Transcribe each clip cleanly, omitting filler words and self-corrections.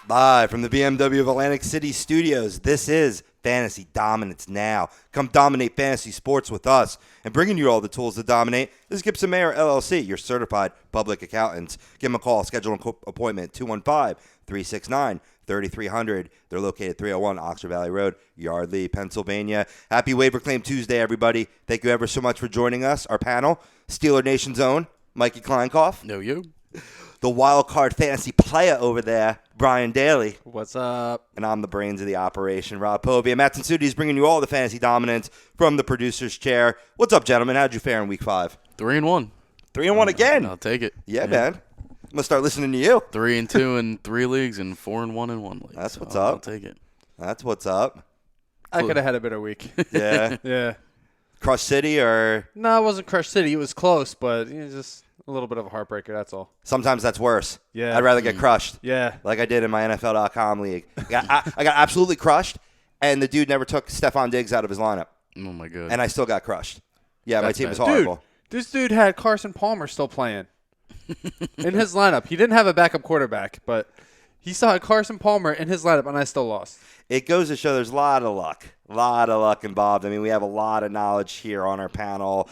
Live from the BMW of Atlantic City studios, this is Fantasy Dominance Now. Come dominate fantasy sports with us. And bringing you all the tools to dominate is Gibson Mayer LLC, your certified public accountants. Give them a call, schedule an appointment, 215-369-3300. They're located 301 Oxford Valley Road, Yardley, Pennsylvania. Happy Waiver Claim Tuesday, everybody. Thank you ever so much for joining us. Our panel, Steeler Nation's own, Mikey Kleinkoff. No, you. The wild card fantasy player over there, Brian Daly. What's up? And I'm the brains of the operation, Rob Povey. Matt Tensudi is bringing you all the fantasy dominance from the producer's chair. What's up, gentlemen? How'd you fare in week 5? 3-1. 3-1 again. I'll take it. Yeah, man. I'm going to start listening to you. 3-2 in 3 leagues and 4-1 in 1 league. That's so what's up. I'll take it. That's what's up. I could have had a better week. Yeah. Yeah. Crush City or? No, it wasn't Crush City. It was close, but just a little bit of a heartbreaker, that's all. Sometimes that's worse. Yeah. I'd rather get crushed. Yeah. Like I did in my NFL.com league. I got absolutely crushed, and the dude never took Stephon Diggs out of his lineup. Oh, my God. And I still got crushed. Yeah, my team was bad. horrible. Dude, this dude had Carson Palmer still playing in his lineup. He didn't have a backup quarterback, but he still had Carson Palmer in his lineup, and I still lost. It goes to show there's a lot of luck involved. I mean, we have a lot of knowledge here on our panel,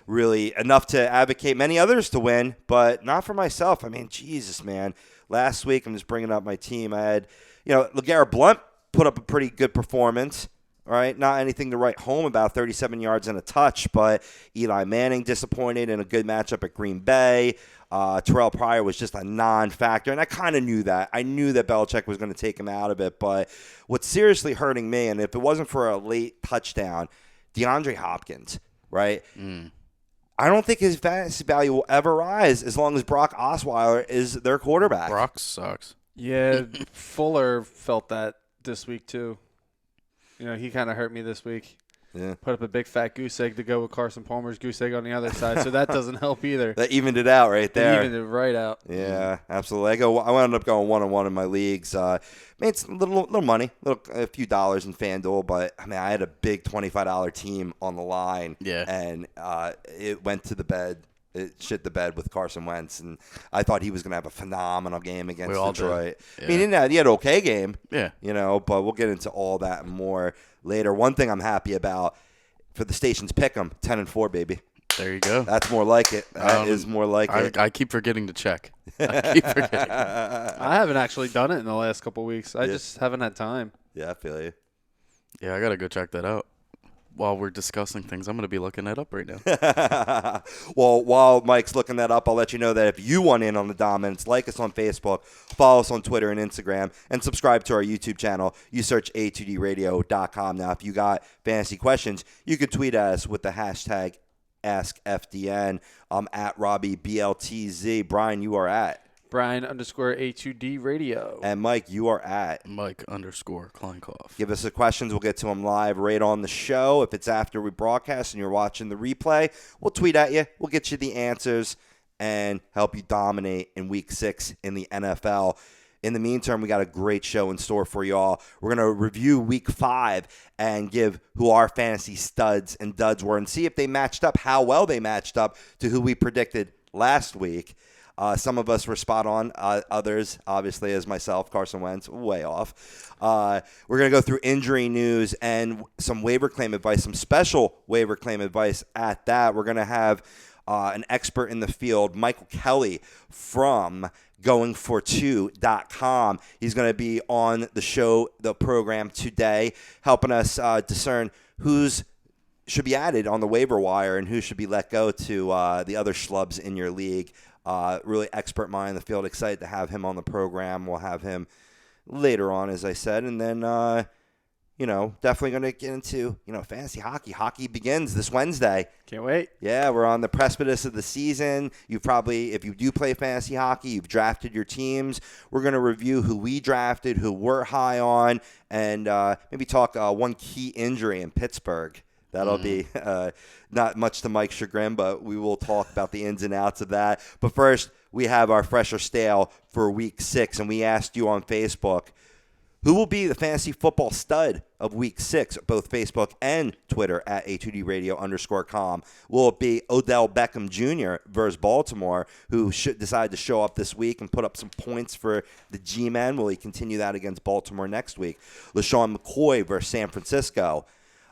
really enough to advocate many others to win, but not for myself. I mean, Jesus, man. Last week, I'm just bringing up my team. I had, LeGarrette Blount put up a pretty good performance. All right, not anything to write home about, 37 yards and a touch, but Eli Manning disappointed in a good matchup at Green Bay. Terrell Pryor was just a non-factor, and I kind of knew that. I knew that Belichick was going to take him out of it, but what's seriously hurting me, and if it wasn't for a late touchdown, DeAndre Hopkins, right? I don't think his fantasy value will ever rise as long as Brock Osweiler is their quarterback. Brock sucks. Yeah, Fuller felt that this week too. He kind of hurt me this week. Yeah. Put up a big fat goose egg to go with Carson Palmer's goose egg on the other side, so that doesn't help either. That evened it out right there. Evened it right out. Yeah, absolutely. I wound up going 1-1 in my leagues. Made a little money, a few dollars in FanDuel, but I had a big $25 team on the line. Yeah. And it went to the bed. It shit the bed with Carson Wentz, and I thought he was going to have a phenomenal game against Detroit. Yeah. I mean, he had an okay game. Yeah. But we'll get into all that and more later. One thing I'm happy about for the station's pick'em, 10-4, baby. There you go. That's more like it. That is more like it. I keep forgetting to check. I keep forgetting. I haven't actually done it in the last couple of weeks. I just haven't had time. Yeah, I feel you. Yeah, I got to go check that out. While we're discussing things, I'm going to be looking that up right now. Well, while Mike's looking that up, I'll let you know that if you want in on the dominance, like us on Facebook, follow us on Twitter and Instagram, and subscribe to our YouTube channel. You search a2dradio.com. Now, if you got fantasy questions, you can tweet at us with the hashtag AskFDN. I'm at RobbieBLTZ. Brian, you are at Brian_A2D Radio. And Mike, you are at Mike_Kleinkoff. Give us the questions. We'll get to them live right on the show. If it's after we broadcast and you're watching the replay, we'll tweet at you. We'll get you the answers and help you dominate in Week 6 in the NFL. In the meantime, we got a great show in store for y'all. We're going to review Week 5 and give who our fantasy studs and duds were and see if they matched up, how well they matched up to who we predicted last week. Some of us were spot on. Others, obviously, as myself, Carson Wentz, way off. We're going to go through injury news and some waiver claim advice, some special waiver claim advice at that. We're going to have an expert in the field, Michael Kelley from GoingFor2.com. He's going to be on the program today, helping us discern who's should be added on the waiver wire and who should be let go to the other schlubs in your league. Really expert mind in the field. Excited to have him on the program. We'll have him later on, as I said. And then, definitely going to get into, fantasy hockey. Hockey begins this Wednesday. Can't wait. Yeah, we're on the precipice of the season. You probably, if you do play fantasy hockey, you've drafted your teams. We're going to review who we drafted, who we're high on, and maybe talk one key injury in Pittsburgh. That'll be not much to Mike's chagrin, but we will talk about the ins and outs of that. But first, we have our fresh or stale for Week 6, and we asked you on Facebook, Who will be the fantasy football stud of Week 6, both Facebook and Twitter at A2DRadio_com? Will it be Odell Beckham Jr. versus Baltimore, who should decide to show up this week and put up some points for the G-Men? Will he continue that against Baltimore next week? LaShawn McCoy versus San Francisco.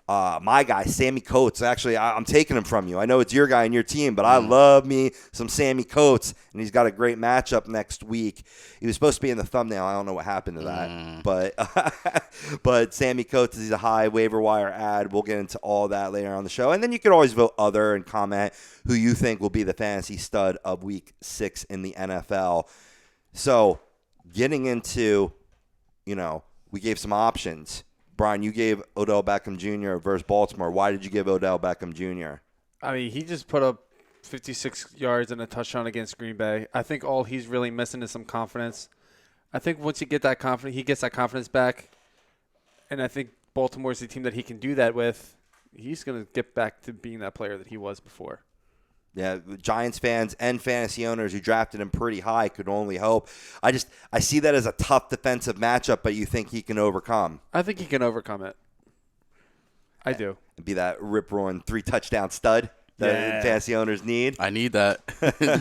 My guy, Sammie Coates. Actually, I'm taking him from you. I know it's your guy and your team, but I love me some Sammie Coates, and he's got a great matchup next week. He was supposed to be in the thumbnail. I don't know what happened to that, but Sammie Coates is a high waiver wire ad. We'll get into all that later on the show, and then you can always vote other and comment who you think will be the fantasy stud of Week 6 in the NFL. So, getting into, we gave some options. Brian, you gave Odell Beckham Jr. versus Baltimore. Why did you give Odell Beckham Jr.? I mean, he just put up 56 yards and a touchdown against Green Bay. I think all he's really missing is some confidence. I think once you get that confidence, he gets that confidence back, and I think Baltimore's the team that he can do that with. He's going to get back to being that player that he was before. Yeah, Giants fans and fantasy owners who drafted him pretty high could only hope. I see that as a tough defensive matchup, but you think he can overcome? I think he can overcome it. I do. Be that rip-roaring 3-touchdown stud that fantasy owners need. I need that.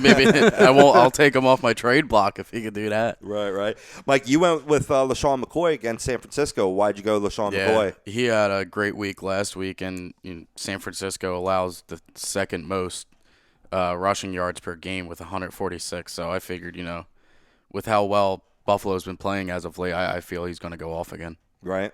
Maybe I'll take him off my trade block if he could do that. Right. Mike, you went with LaShawn McCoy against San Francisco. Why'd you go LaShawn McCoy? He had a great week last week, and San Francisco allows the second most rushing yards per game with 146. So I figured, with how well Buffalo's been playing as of late, I feel he's going to go off again. Right.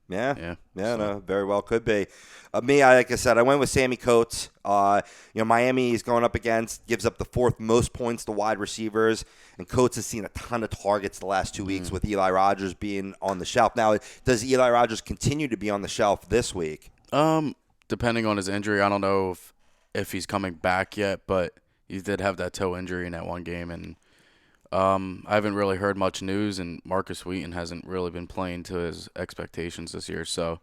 Yeah. No, very well could be. Like I said, I went with Sammie Coates. Miami is going up against, gives up the 4th most points to wide receivers, and Coates has seen a ton of targets the last 2 weeks with Eli Rogers being on the shelf. Now, does Eli Rogers continue to be on the shelf this week? Depending on his injury, I don't know if he's coming back yet, but he did have that toe injury in that one game, and I haven't really heard much news, and Marcus Wheaton hasn't really been playing to his expectations this year, so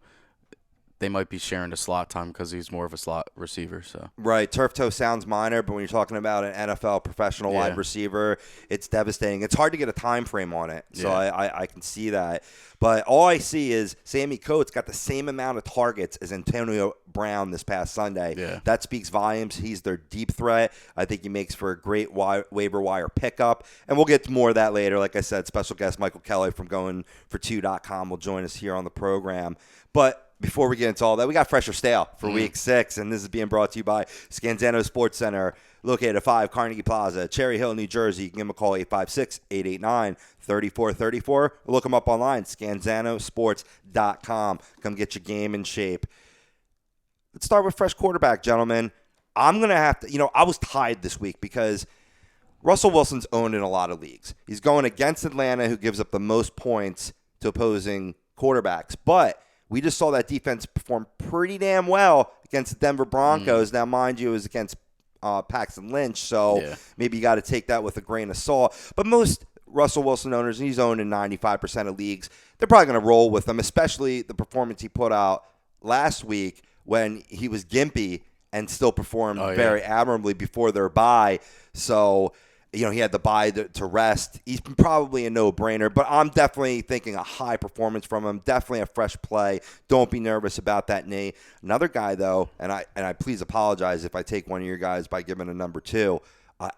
they might be sharing the slot time because he's more of a slot receiver. So right, turf toe sounds minor, but when you're talking about an NFL professional wide receiver, it's devastating. It's hard to get a time frame on it, so I can see that. But all I see is Sammie Coates got the same amount of targets as Antonio Brown this past Sunday. Yeah. That speaks volumes. He's their deep threat. I think he makes for a great waiver wire pickup. And we'll get to more of that later. Like I said, special guest Michael Kelley from GoingFor2.com will join us here on the program. But before we get into all that, we got Fresh or Stale for Week 6, and this is being brought to you by Scanzano Sports Center, located at 5 Carnegie Plaza, Cherry Hill, New Jersey. You can give them a call, 856-889-3434. Or look them up online, scanzanosports.com. Come get your game in shape. Let's start with fresh quarterback, gentlemen. I'm going to have to, I was tied this week because Russell Wilson's owned in a lot of leagues. He's going against Atlanta, who gives up the most points to opposing quarterbacks. But we just saw that defense perform pretty damn well against the Denver Broncos. Now, mind you, it was against Paxton Lynch, so maybe you got to take that with a grain of salt. But most Russell Wilson owners, and he's owned in 95% of leagues, they're probably going to roll with him, especially the performance he put out last week when he was gimpy and still performed very admirably before their bye. So, he had the bye to rest. He's probably a no-brainer, but I'm definitely thinking a high performance from him. Definitely a fresh play. Don't be nervous about that knee. Another guy, though, and I please apologize if I take one of your guys by giving a number 2,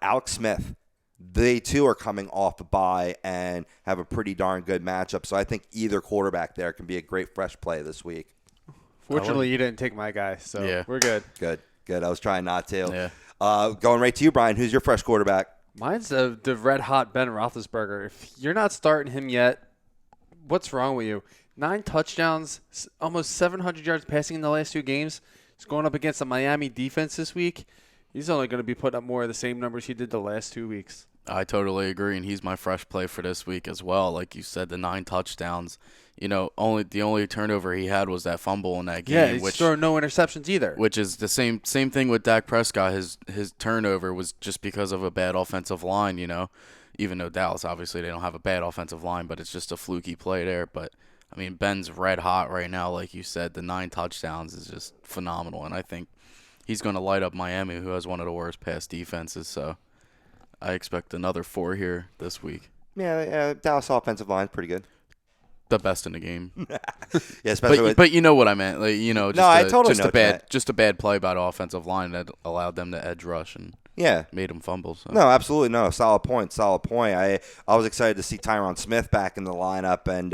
Alex Smith. They, too, are coming off a bye and have a pretty darn good matchup. So I think either quarterback there can be a great fresh play this week. Fortunately, you didn't take my guy, so we're good. Good. I was trying not to. Yeah. Going right to you, Brian. Who's your fresh quarterback? Mine's the red-hot Ben Roethlisberger. If you're not starting him yet, what's wrong with you? 9 touchdowns, almost 700 yards passing in the last 2 games. He's going up against the Miami defense this week. He's only going to be putting up more of the same numbers he did the last 2 weeks. I totally agree, and he's my fresh play for this week as well. Like you said, the 9 touchdowns. The only turnover he had was that fumble in that game. Yeah, he's throwing no interceptions either. Which is the same thing with Dak Prescott. His turnover was just because of a bad offensive line, Even though Dallas, obviously, they don't have a bad offensive line, but it's just a fluky play there. But, Ben's red hot right now, like you said. The 9 touchdowns is just phenomenal, and I think he's going to light up Miami, who has one of the worst pass defenses, so I expect another 4 here this week. Yeah, Dallas offensive line is pretty good. the best in the game. Yeah, especially But you know what I meant. Like, just I totally know just a bad play by the offensive line that allowed them to edge rush and made them fumble. So. No, absolutely no. Solid point. I was excited to see Tyron Smith back in the lineup, and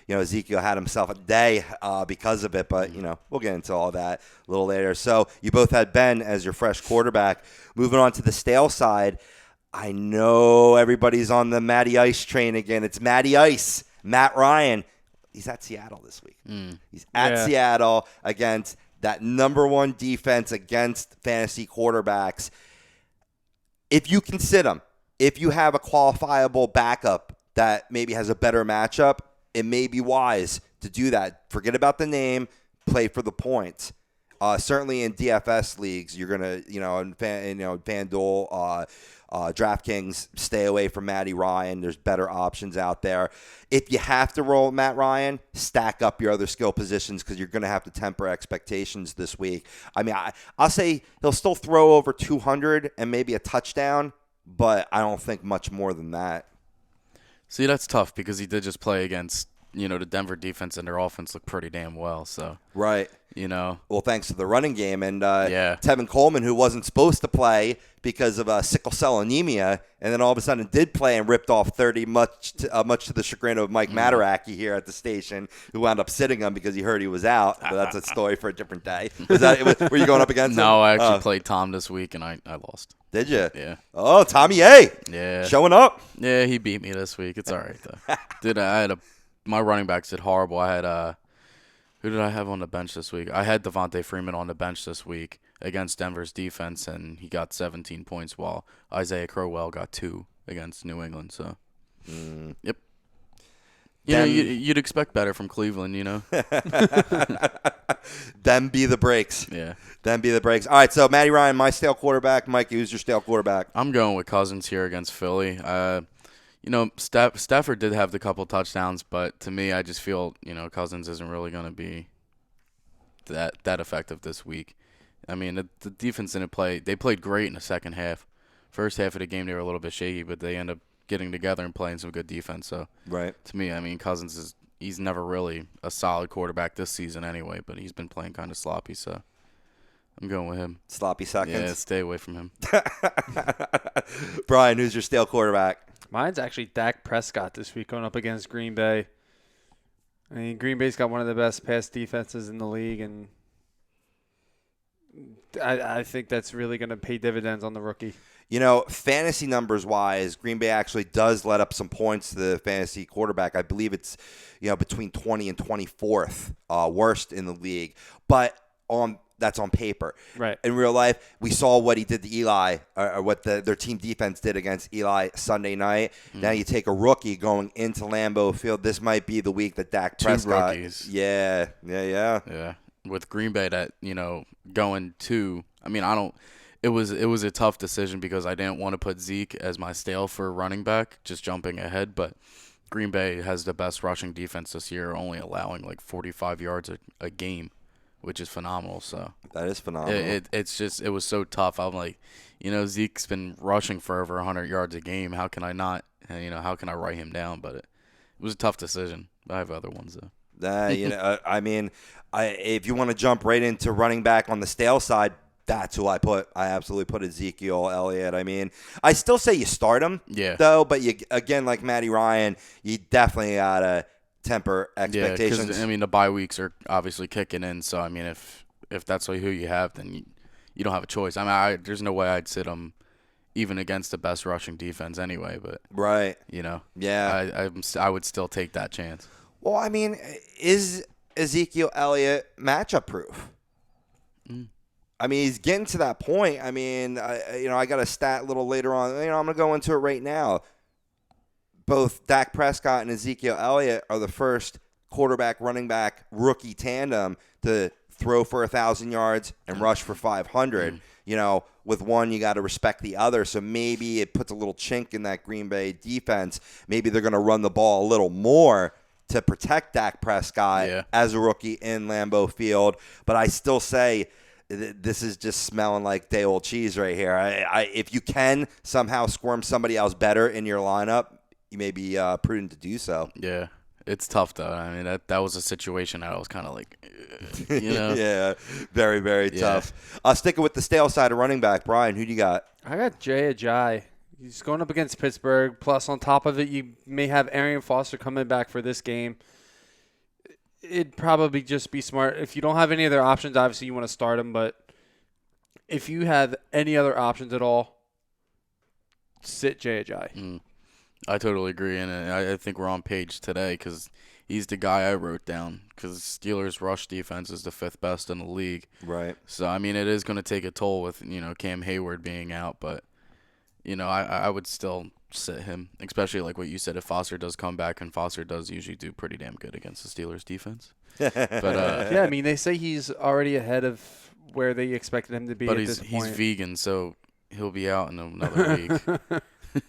Ezekiel had himself a day because of it. But we'll get into all that a little later. So you both had Ben as your fresh quarterback. Moving on to the stale side, I know everybody's on the Matty Ice train again. It's Matty Ice. Matt Ryan, he's at Seattle this week. He's at Seattle against that number one defense against fantasy quarterbacks. If you can sit him, if you have a qualifiable backup that maybe has a better matchup, it may be wise to do that. Forget about the name, play for the points. Certainly in DFS leagues, you're gonna, in FanDuel, DraftKings, stay away from Matty Ryan. There's better options out there. If you have to roll Matt Ryan, stack up your other skill positions because you're going to have to temper expectations this week. I mean, I'll say he'll still throw over 200 and maybe a touchdown, but I don't think much more than that. See, that's tough because he did just play against, the Denver defense, and their offense looked pretty damn well. So right. Well, thanks to the running game and Tevin Coleman, who wasn't supposed to play because of sickle cell anemia, and then all of a sudden did play and ripped off 30, much to the chagrin of Mike Mataraki here at the station, who wound up sitting him because he heard he was out. But that's a story for a different day. Were you going up against him? No, I actually played Tom this week, and I lost. Did you? Yeah. Oh, Tommy A. Yeah. Showing up. Yeah, he beat me this week. It's all right, though. My running backs did horrible. I had who did I have on the bench this week? I had Devontae Freeman on the bench this week against Denver's defense, and he got 17 points, while Isaiah Crowell got 2 against New England. So, Yep. You'd expect better from Cleveland, Them be the breaks. Yeah. Them be the breaks. All right, so Matty Ryan, my stale quarterback. Mikey, who's your stale quarterback? I'm going with Cousins here against Philly. Stafford did have the couple touchdowns, but to me, I just feel, Cousins isn't really going to be that effective this week. I mean, the defense didn't play. They played great in the second half. First half of the game, they were a little bit shaky, but they end up getting together and playing some good defense. So, right. To me, I mean, Cousins he's never really a solid quarterback this season anyway, but he's been playing kind of sloppy, so I'm going with him. Sloppy seconds? Yeah, stay away from him. Brian, who's your stale quarterback? Mine's actually Dak Prescott this week going up against Green Bay. I mean, Green Bay's got one of the best pass defenses in the league, and I think that's really going to pay dividends on the rookie. Fantasy numbers-wise, Green Bay actually does let up some points to the fantasy quarterback. I believe it's, between 20 and 24th worst in the league. But that's on paper. Right. In real life, we saw what he did to Eli, or what their team defense did against Eli Sunday night. Now you take a rookie going into Lambeau Field. This might be the week that Dak Prescott. 2 rookies. Yeah. Yeah. With Green Bay, that going to. I mean, It was a tough decision because I didn't want to put Zeke as my stale for running back, just jumping ahead. But Green Bay has the best rushing defense this year, only allowing like 45 yards a game, which is phenomenal. So that is phenomenal. It was so tough. I'm like, Zeke's been rushing for over 100 yards a game. How can I not? How can I write him down? But it was a tough decision. I have other ones though. I mean, if you want to jump right into running back on the stale side, that's who I put. I absolutely put Ezekiel Elliott. I mean, I still say you start him, though, but you again, like Matty Ryan, you definitely gotta temper expectations. Yeah, because the bye weeks are obviously kicking in. So I mean, if that's who you have, then you don't have a choice. I mean, there's no way I'd sit him even against the best rushing defense anyway. But right, yeah, I would still take that chance. Well, I mean, is Ezekiel Elliott matchup proof? I mean, he's getting to that point. I mean, I got a stat a little later on. I'm going to go into it right now. Both Dak Prescott and Ezekiel Elliott are the first quarterback, running back, rookie tandem to throw for 1,000 yards and rush for 500. With one, you got to respect the other. So maybe it puts a little chink in that Green Bay defense. Maybe they're going to run the ball a little more to protect Dak Prescott as a rookie in Lambeau Field. But I still say this is just smelling like day-old cheese right here. If you can somehow squirm somebody else better in your lineup, you may be prudent to do so. Yeah. It's tough though. I mean, that was a situation that I was kind of like, Yeah, very, very Yeah. tough. Sticking with the stale side of running back, Brian, who do you got? I got Jay Ajayi. He's going up against Pittsburgh. Plus, on top of it, you may have Arian Foster coming back for this game. It'd probably just be smart. If you don't have any other options, obviously you want to start him. But if you have any other options at all, sit Jay Ajayi. I totally agree, and I think we're on page today because he's the guy I wrote down because Steelers' rush defense is the 5th best in the league. Right. So, I mean, it is going to take a toll with, Cam Hayward being out, but, I would still sit him, especially like what you said, if Foster does come back, and Foster does usually do pretty damn good against the Steelers' defense. But Yeah, I mean, they say he's already ahead of where they expected him to be but at this he's point. vegan, so he'll be out in another week.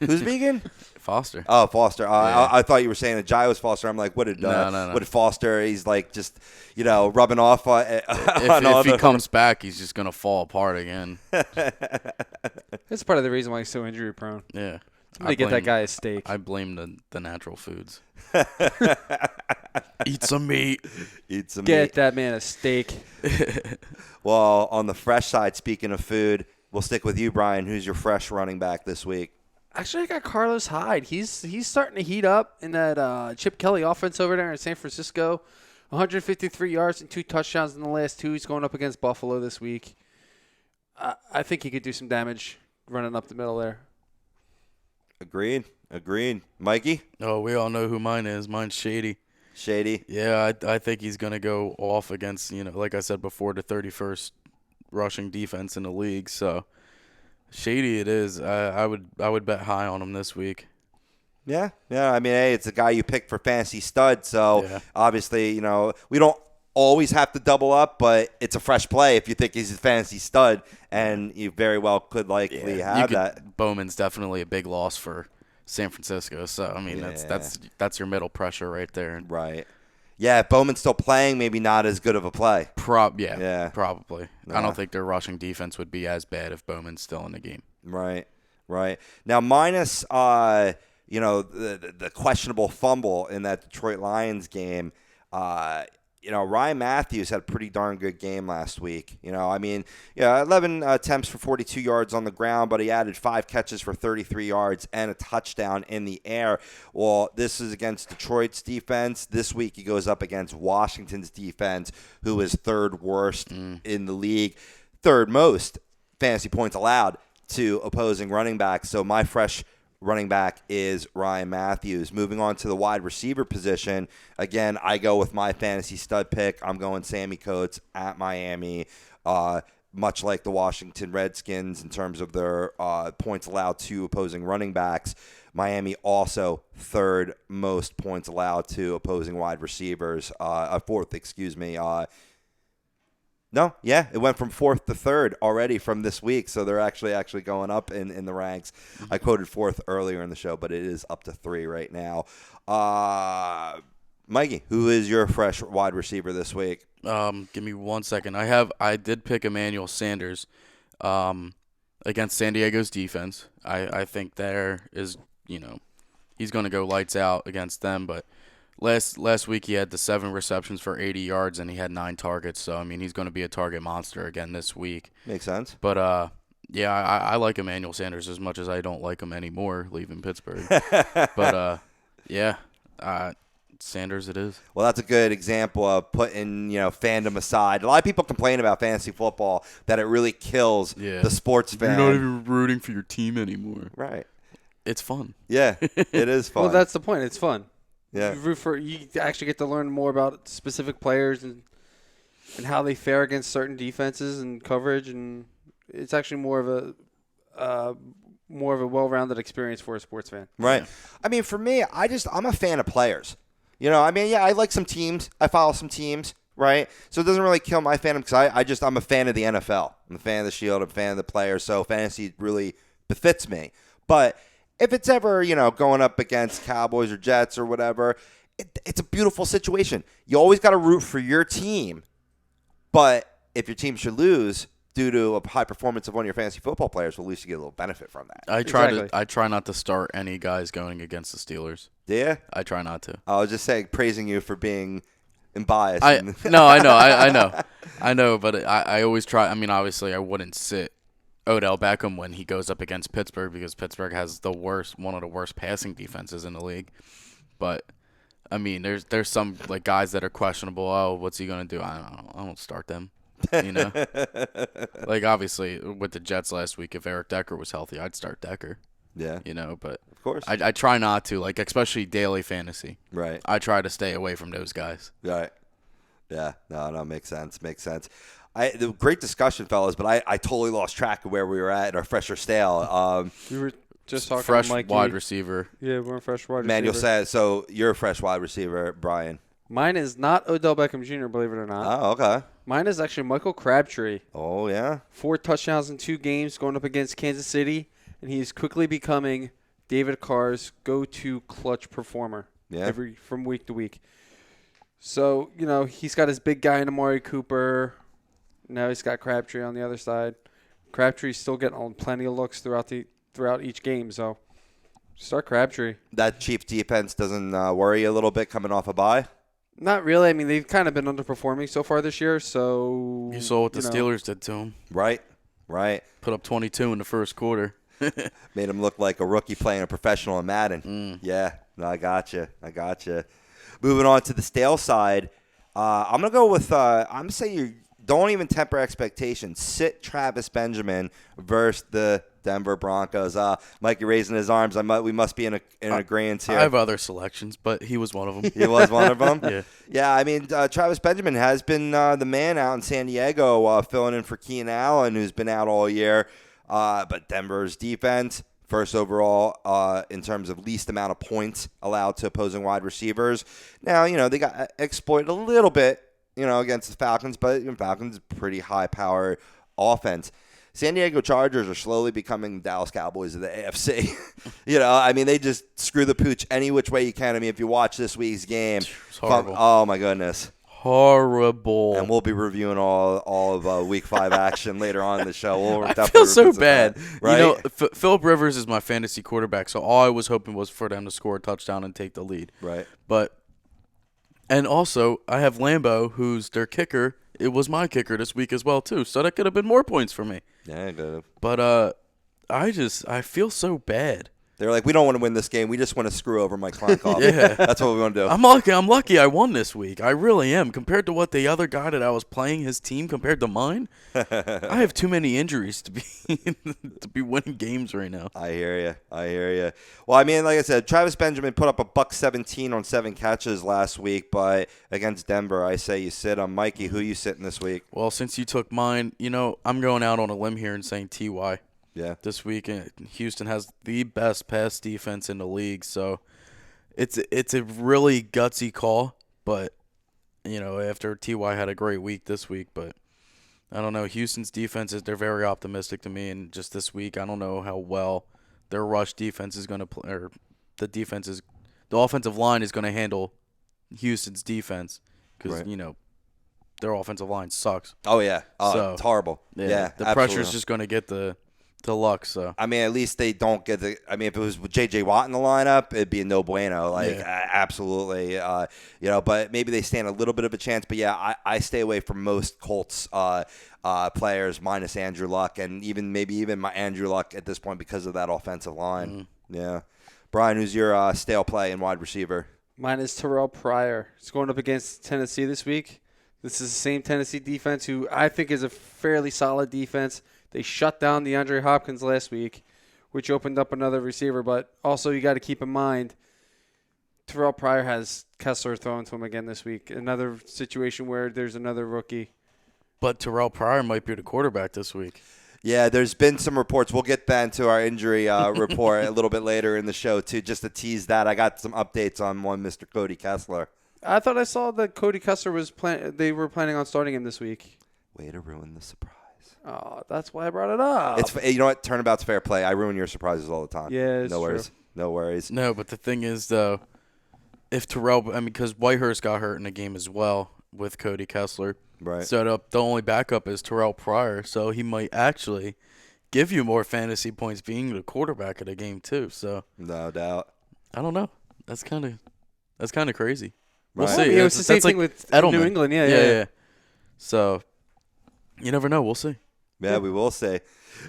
Who's vegan? Foster. Oh, Foster. Yeah. I thought you were saying that Jai was Foster. I'm like, what did No. what did Foster? He's like just rubbing off on If he comes back, he's just going to fall apart again. That's part of the reason why he's so injury prone. Yeah. Somebody get that guy a steak. I blame the natural foods. Eat some meat. Eat some Get meat. that man a steak. Well, on the fresh side, speaking of food, we'll stick with you, Brian. Who's your fresh running back this week? Actually, I got Carlos Hyde. He's starting to heat up in that Chip Kelly offense over there in San Francisco. 153 yards and 2 touchdowns in the last 2. He's going up against Buffalo this week. I think he could do some damage running up the middle there. Agreed. Mikey? Oh, we all know who mine is. Mine's Shady. Shady? Yeah, I think he's going to go off against, like I said before, the 31st rushing defense in the league. So, Shady it is. I would bet high on him this week. Yeah. I mean, hey, it's a guy you picked for fantasy stud, so Yeah. obviously, we don't always have to double up, but it's a fresh play if you think he's a fantasy stud, and you very well could likely have that. Bowman's definitely a big loss for San Francisco. So, I mean, that's your middle pressure right there. Right. Yeah, if Bowman's still playing, maybe not as good of a play. Probably. Yeah. I don't think their rushing defense would be as bad if Bowman's still in the game. Right. Now, minus the questionable fumble in that Detroit Lions game, Ryan Matthews had a pretty darn good game last week. 11 attempts for 42 yards on the ground, but he added 5 catches for 33 yards and a touchdown in the air. Well, this is against Detroit's defense. This week he goes up against Washington's defense, who is 3rd worst in the league, 3rd most fantasy points allowed to opposing running backs. So my fresh running back is Ryan Matthews. Moving on to the wide receiver position, again, I go with my fantasy stud pick. I'm going Sammie Coates at Miami, much like the Washington Redskins in terms of their points allowed to opposing running backs. Miami also 3rd most points allowed to opposing wide receivers, 4th, excuse me. It went from 4th to 3rd already from this week, so they're actually going up in the ranks. I quoted 4th earlier in the show, but it is up to 3 right now. Mikey, who is your fresh wide receiver this week? Give me 1 second. I did pick Emmanuel Sanders against San Diego's defense. I think there is, he's going to go lights out against them, but Last week he had the 7 receptions for 80 yards and he had 9 targets. So, I mean, he's going to be a target monster again this week. Makes sense. But, I like Emmanuel Sanders as much as I don't like him anymore leaving Pittsburgh. But, Sanders it is. Well, that's a good example of putting, fandom aside. A lot of people complain about fantasy football that it really kills the sports fan. You're not even rooting for your team anymore. Right. It's fun. Yeah, it is fun. Well, that's the point. It's fun. Yeah. You actually get to learn more about specific players and how they fare against certain defenses and coverage, and it's actually more of a well-rounded experience for a sports fan. Right. Yeah. I mean, for me, I'm a fan of players. I like some teams. I follow some teams, right? So it doesn't really kill my fandom because I'm a fan of the NFL. I'm a fan of the Shield. I'm a fan of the players. So fantasy really befits me. But if it's ever, going up against Cowboys or Jets or whatever, it's a beautiful situation. You always got to root for your team. But if your team should lose, due to a high performance of one of your fantasy football players, well, at least you get a little benefit from that. I try not to start any guys going against the Steelers. Yeah? I try not to. I was just saying, praising you for being unbiased. No, I know, but I always try. I mean, obviously, I wouldn't sit Odell Beckham when he goes up against Pittsburgh because Pittsburgh has one of the worst passing defenses in the league. But I mean, there's some like guys that are questionable. Oh, what's he gonna do? I don't start them. You know, like obviously with the Jets last week, if Eric Decker was healthy, I'd start Decker. Yeah. You know, but of course, I try not to, like, especially daily fantasy. Right. I try to stay away from those guys. Right. Yeah. No, makes sense. The great discussion, fellas, but I totally lost track of where we were at in our fresh or stale. We were just talking fresh Mikey. wide receiver. Yeah, we're a fresh wide receiver. Manuel says, so you're a fresh wide receiver, Brian. Mine is not Odell Beckham Jr., believe it or not. Oh, okay. Mine is actually Michael Crabtree. Oh, yeah? 4 touchdowns in 2 games going up against Kansas City, and he's quickly becoming David Carr's go-to clutch performer from week to week. So, you know, he's got his big guy in Amari Cooper. Now he's got Crabtree on the other side. Crabtree's still getting plenty of looks throughout each game, so start Crabtree. That Chiefs defense doesn't worry you a little bit coming off a bye? Not really. I mean, they've kind of been underperforming so far this year, so... You saw what the Steelers did to him. Right. Put up 22 in the first quarter. Made him look like a rookie playing a professional in Madden. Yeah. No, I got you. Moving on to the stale side, I'm going to go with I'm saying you don't even temper expectations. Sit Travis Benjamin versus the Denver Broncos. Mikey raising his arms. We must be in agreement here. I have other selections, but he was one of them. He was one of them? Yeah. Yeah, I mean, Travis Benjamin has been the man out in San Diego filling in for Keenan Allen, who's been out all year. But Denver's defense, first overall in terms of least amount of points allowed to opposing wide receivers. Now, you know, they got exploited a little bit, you know, against the Falcons, but Falcons pretty high-powered offense. San Diego Chargers are slowly becoming Dallas Cowboys of the AFC. You know, I mean, they just screw the pooch any which way you can. I mean, if you watch this week's game, it's horrible. Oh my goodness, horrible. And we'll be reviewing all of Week 5 action later on in the show. I feel so bad. Right? You know, Phillip Rivers is my fantasy quarterback, so all I was hoping was for them to score a touchdown and take the lead. Right. And also, I have Lambeau, who's their kicker. It was my kicker this week as well, too, so that could have been more points for me. Yeah, it could have. But I feel so bad. They're like, we don't want to win this game. We just want to screw over Mike Kronkoff. Yeah. That's what we want to do. I'm lucky I won this week. I really am. Compared to what the other guy that I was playing, his team, compared to mine, I have too many injuries to be winning games right now. I hear you. Well, I mean, like I said, Travis Benjamin put up $117 on 7 catches last week, but against Denver, I say you sit on Mikey. Who you sitting this week? Well, since you took mine, you know, I'm going out on a limb here and saying T.Y. Yeah. This week, Houston has the best pass defense in the league, so it's a really gutsy call. But you know, after Ty had a great week this week, but I don't know. Houston's defense they're very optimistic to me, and just this week, I don't know how well their rush defense is going to play, or the offensive line is going to handle Houston's defense because you know their offensive line sucks. Oh yeah, so, it's horrible. Yeah, the pressure's just going to get the luck. So I mean, at least they don't get the. I mean, if it was with J.J. Watt in the lineup, it'd be a no bueno. Like absolutely, you know. But maybe they stand a little bit of a chance. But yeah, I stay away from most Colts players minus Andrew Luck, and even my Andrew Luck at this point because of that offensive line. Yeah, Brian, who's your stale play and wide receiver? Mine is Terrell Pryor. He's going up against Tennessee this week. This is the same Tennessee defense who I think is a fairly solid defense. They shut down DeAndre Hopkins last week, which opened up another receiver. But also you got to keep in mind, Terrell Pryor has Kessler thrown to him again this week. Another situation where there's another rookie. But Terrell Pryor might be the quarterback this week. Yeah, there's been some reports. We'll get that into our injury report a little bit later in the show, too, just to tease that. I got some updates on one Mr. Cody Kessler. I thought I saw that Cody Kessler they were planning on starting him this week. Way to ruin the surprise. Oh, that's why I brought it up. You know what? Turnabout's fair play. I ruin your surprises all the time. Yeah, no worries. True. No worries. No, but the thing is, though, if Terrell, because Whitehurst got hurt in the game as well, with Cody Kessler. Right. Set up the only backup is Terrell Pryor, so he might actually give you more fantasy points being the quarterback of the game too. So No doubt. I don't know. That's kind of crazy. We'll Right. see. I mean, it was the same That's thing like with Edelman. New England. Yeah. So you never know. We'll see. Yeah, we will see.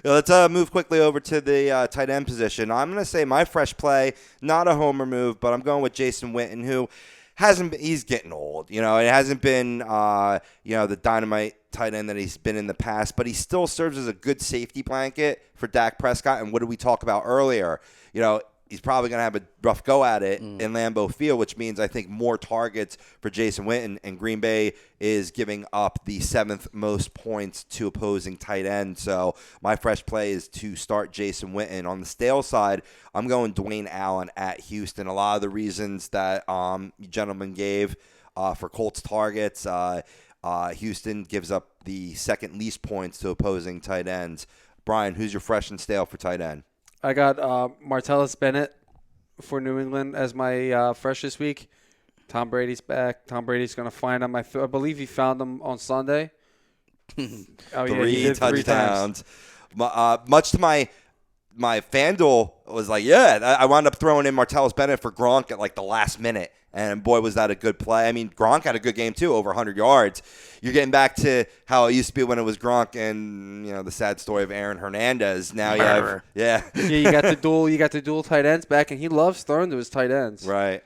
Let's move quickly over to the tight end position. I'm going to say my fresh play, not a homer move, but I'm going with Jason Witten, who he's getting old. It hasn't been, the dynamite tight end that he's been in the past, but he still serves as a good safety blanket for Dak Prescott. And what did we talk about earlier? He's probably going to have a rough go at it in Lambeau Field, which means I think more targets for Jason Witten. And Green Bay is giving up the 7th most points to opposing tight end. So my fresh play is to start Jason Witten. On the stale side, I'm going Dwayne Allen at Houston. A lot of the reasons that you gentlemen gave for Colts targets, Houston gives up the 2nd least points to opposing tight ends. Brian, who's your fresh and stale for tight end? I got Martellus Bennett for New England as my fresh this week. Tom Brady's back. Tom Brady's going to find him. I believe he found him on Sunday. He did touchdowns. Much to my FanDuel was like, I wound up throwing in Martellus Bennett for Gronk at like the last minute. And boy, was that a good play. I mean, Gronk had a good game too, over 100 yards. You're getting back to how it used to be when it was Gronk and, the sad story of Aaron Hernandez. Now you have, you got the dual tight ends back, and he loves throwing to his tight ends. Right.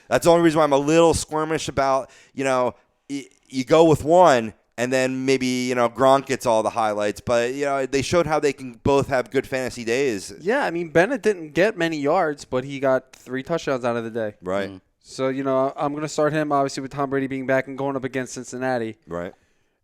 That's the only reason why I'm a little squirmish about, you go with one and then maybe, Gronk gets all the highlights. But, they showed how they can both have good fantasy days. Yeah, I mean, Bennett didn't get many yards, but he got 3 touchdowns out of the day. Right. Mm. So, I'm going to start him, obviously, with Tom Brady being back and going up against Cincinnati. Right.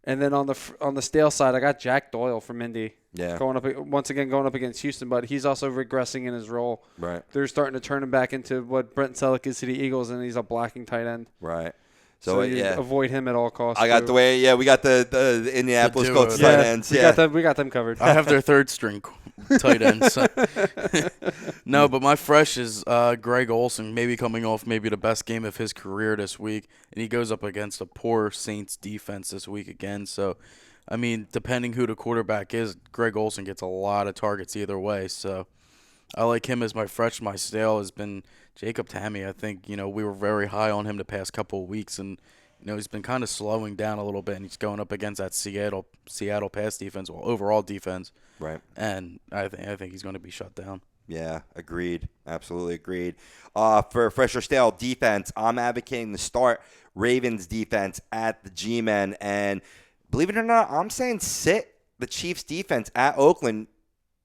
And then on the stale side, I got Jack Doyle from Indy. Yeah. Going up against Houston, but he's also regressing in his role. Right. They're starting to turn him back into what Brent Selleck is to the Eagles, and he's a blocking tight end. Right. So avoid him at all costs. I got we got the Indianapolis Colts tight ends. We got them covered. I have their 3rd string tight ends. No, but my fresh is Greg Olsen, maybe coming off maybe the best game of his career this week, and he goes up against a poor Saints defense this week again. So, I mean, depending who the quarterback is, Greg Olsen gets a lot of targets either way. So, I like him as my fresh. My stale has been Jacob Tamme. I think, we were very high on him the past couple of weeks, and, he's been kind of slowing down a little bit, and he's going up against that Seattle pass defense, overall defense. Right. And I think he's going to be shut down. Yeah, agreed. Absolutely agreed. For fresh or stale defense, I'm advocating to start Ravens defense at the G-Men. And believe it or not, I'm saying sit the Chiefs defense at Oakland.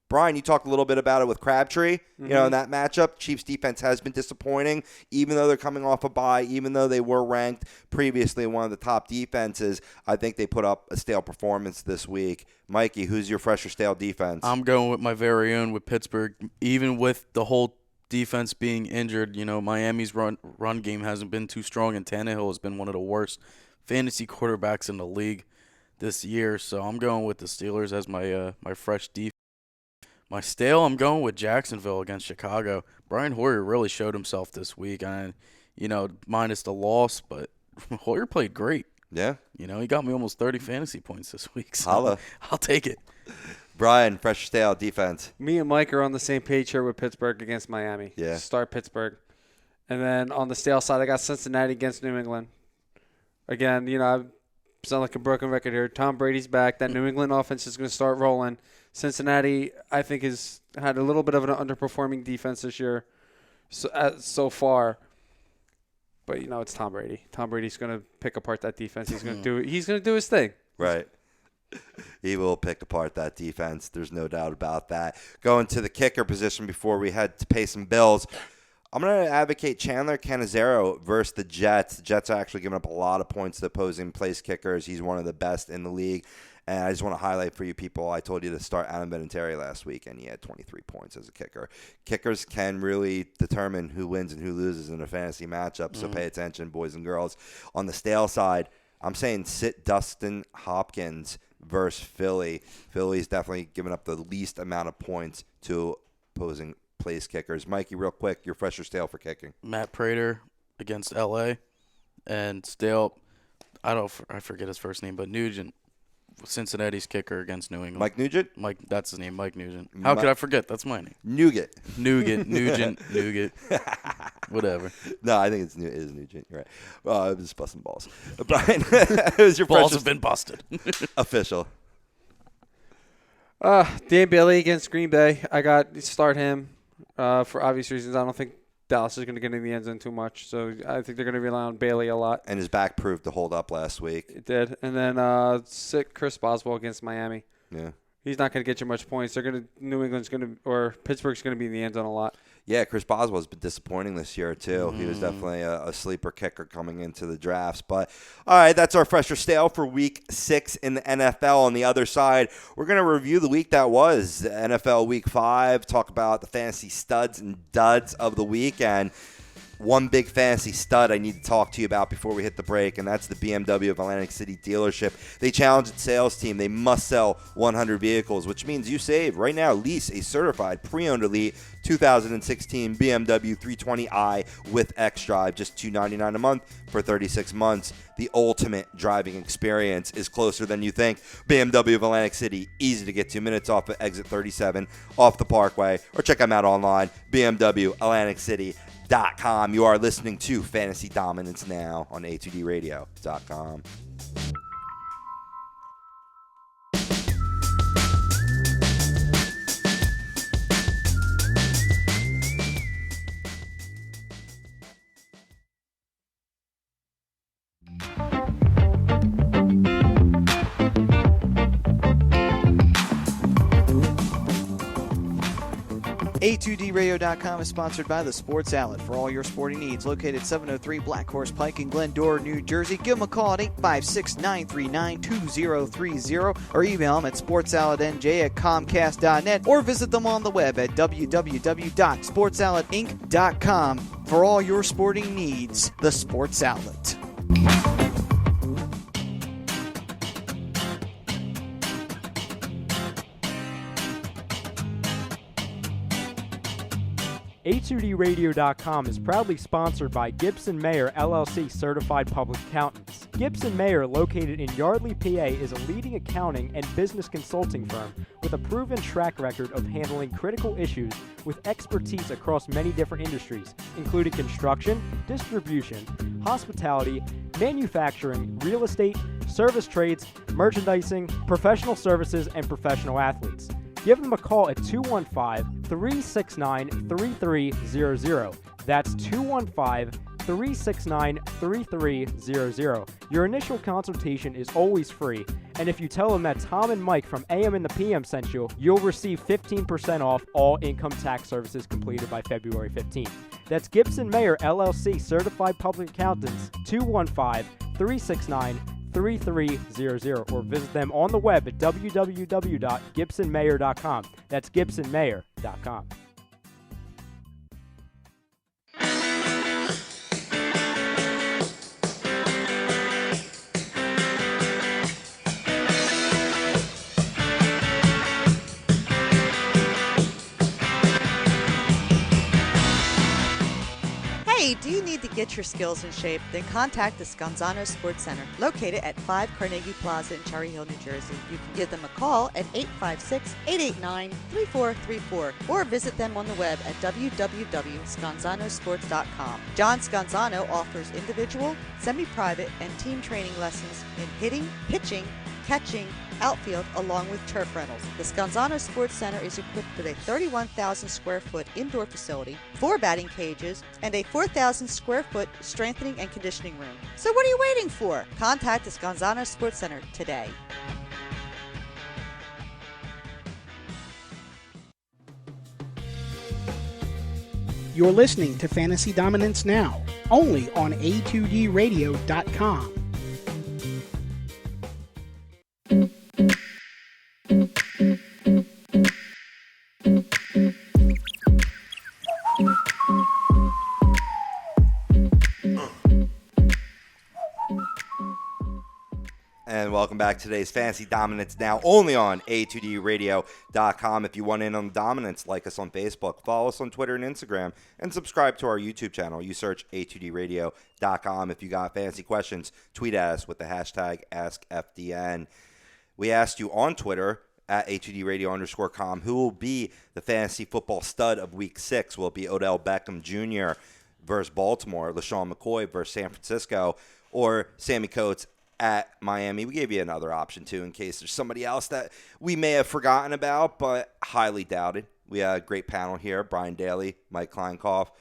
Brian, you talked a little bit about it with Crabtree. In that matchup, Chiefs defense has been disappointing, even though they're coming off a bye, even though they were ranked previously one of the top defenses. I think they put up a stale performance this week. Mikey, who's your fresh or stale defense? I'm going with my very own with Pittsburgh. Even with the whole defense being injured, Miami's run game hasn't been too strong, and Tannehill has been one of the worst fantasy quarterbacks in the league this year. So I'm going with the Steelers as my fresh defense. My stale, I'm going with Jacksonville against Chicago. Brian Hoyer really showed himself this week, and minus the loss, but Hoyer played great. Yeah. He got me almost 30 fantasy points this week. So Holla. I'll take it. Brian, fresh or stale defense. Me and Mike are on the same page here with Pittsburgh against Miami. Yeah. Start Pittsburgh. And then on the stale side, I got Cincinnati against New England. Again, I sound like a broken record here. Tom Brady's back. That New England offense is going to start rolling. Cincinnati, I think, has had a little bit of an underperforming defense this year so far. But, it's Tom Brady. Tom Brady's going to pick apart that defense. He's going to do his thing. Right. He will pick apart that defense. There's no doubt about that. Going to the kicker position before we head to pay some bills. I'm going to advocate Chandler Cannizzaro versus the Jets. The Jets are actually giving up a lot of points to opposing place kickers. He's one of the best in the league. And I just want to highlight for you people, I told you to start Adam Vinatieri last week, and he had 23 points as a kicker. Kickers can really determine who wins and who loses in a fantasy matchup, so pay attention, boys and girls. On the stale side, I'm saying sit Dustin Hopkins versus Philly. Philly's definitely giving up the least amount of points to opposing place kickers. Mikey, real quick, your fresh or stale for kicking? Matt Prater against L.A. and stale. I forget his first name, but Nugent, Cincinnati's kicker against New England. Mike Nugent? Mike, that's his name, Mike Nugent. How could I forget? That's my name. Nougat. Nugent, whatever. No, I think it is Nugent. You're right. I'm just busting balls. Brian, who's your Balls precious have been busted. official? Dan Bailey against Green Bay. I got to start him for obvious reasons. I don't think Dallas is going to get in the end zone too much, so I think they're going to rely on Bailey a lot. And his back proved to hold up last week. It did. And then sit Chris Boswell against Miami. Yeah. He's not going to get you much points. New England's going to, or Pittsburgh's going to be in the end zone a lot. Yeah, Chris Boswell's been disappointing this year, too. He was definitely a sleeper kicker coming into the drafts. But, all right, that's our Fresh or Stale for Week 6 in the NFL. On the other side, we're going to review the week that was, the NFL Week 5, talk about the fantasy studs and duds of the week, and one big fantasy stud I need to talk to you about before we hit the break, and that's the BMW of Atlantic City dealership. They challenge its sales team. They must sell 100 vehicles, which means you save. Right now, lease a certified pre-owned elite 2016 BMW 320i with xDrive, just $299 a month for 36 months. The ultimate driving experience is closer than you think. BMW of Atlantic City, easy to get 2 minutes off at exit 37 off the Parkway, or check them out online, BMWAtlanticCity.com. You are listening to Fantasy Dominance Now on A2DRadio.com. A2DRadio.com is sponsored by The Sports Outlet for all your sporting needs. Located 703 Black Horse Pike in Glendora, New Jersey. Give them a call at 856-939-2030 or email them at sportsoutletnj@comcast.net or visit them on the web at www.sportsoutletinc.com for all your sporting needs. The Sports Outlet. A2DRadio.com is proudly sponsored by Gibson Mayer LLC Certified Public Accountants. Gibson Mayer, located in Yardley, PA, is a leading accounting and business consulting firm with a proven track record of handling critical issues with expertise across many different industries, including construction, distribution, hospitality, manufacturing, real estate, service trades, merchandising, professional services, and professional athletes. Give them a call at 215-369-3300. That's 215-369-3300. Your initial consultation is always free, and if you tell them that Tom and Mike from AM and the PM sent you, you'll receive 15% off all income tax services completed by February 15th. That's Gibson Mayer LLC Certified Public Accountants, 215-369-3300, or visit them on the web at www.gibsonmayer.com. That's gibsonmayer.com. Hey, do you need to get your skills in shape? Then contact the Scanzano Sports Center, located at 5 Carnegie Plaza in Cherry Hill, New Jersey. You can give them a call at 856-889-3434 or visit them on the web at www.scanzanosports.com. John Scanzano offers individual, semi-private, and team training lessons in hitting, pitching, catching, outfield, along with turf rentals. The Scanzano Sports Center is equipped with a 31,000 square foot indoor facility, 4 batting cages, and a 4,000 square foot strengthening and conditioning room. So what are you waiting for? Contact the Scanzano Sports Center today. You're listening to Fantasy Dominance Now, only on A2DRadio.com. And welcome back to today's Fantasy Dominance, now only on A2DRadio.com. If you want in on the dominance, like us on Facebook, follow us on Twitter and Instagram, and subscribe to our YouTube channel. You search A2DRadio.com. If you got fantasy questions, tweet at us with the hashtag AskFDN. We asked you on Twitter at A2DRadio_com who will be the fantasy football stud of Week 6. Will it be Odell Beckham Jr. versus Baltimore, LaShawn McCoy versus San Francisco, or Sammie Coates at Miami? We gave you another option, too, in case there's somebody else that we may have forgotten about, but highly doubted. We had a great panel here. Brian Daly, Mike Kleinkoff,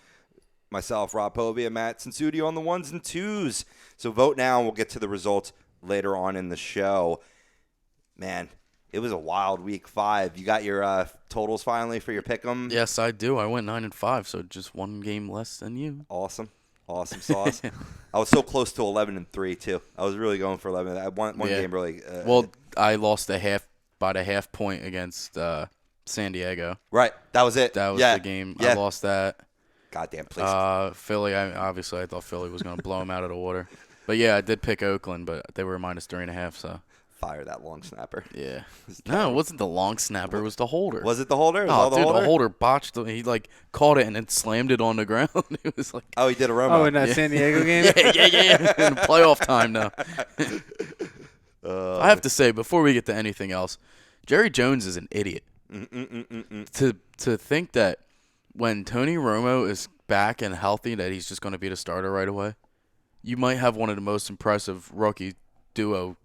myself, Rob Povia, Matt Sensudio on the ones and twos. So vote now, and we'll get to the results later on in the show. Man, it was a wild Week 5. You got your totals finally for your pick'em? Yes, I do. I went 9-5, so just one game less than you. Awesome sauce. I was so close to 11-3 too. I was really going for 11. I won one game really. Well, I lost by the half point against San Diego. Right, that was it. That was the game. Yeah. I lost that. Goddamn place. Philly. I thought Philly was going to blow them out of the water. But yeah, I did pick Oakland, but they were -3.5. So. Fire that long snapper. Yeah. No, it wasn't the long snapper. It was the holder. Was it the holder? The holder botched it. He, caught it and then slammed it on the ground. It was like... Oh, he did a Romo. Oh, in that San Diego game? Yeah. In playoff time now. I have to say, before we get to anything else, Jerry Jones is an idiot. To think that when Tony Romo is back and healthy that he's just going to be the starter right away, you might have one of the most impressive rookie duo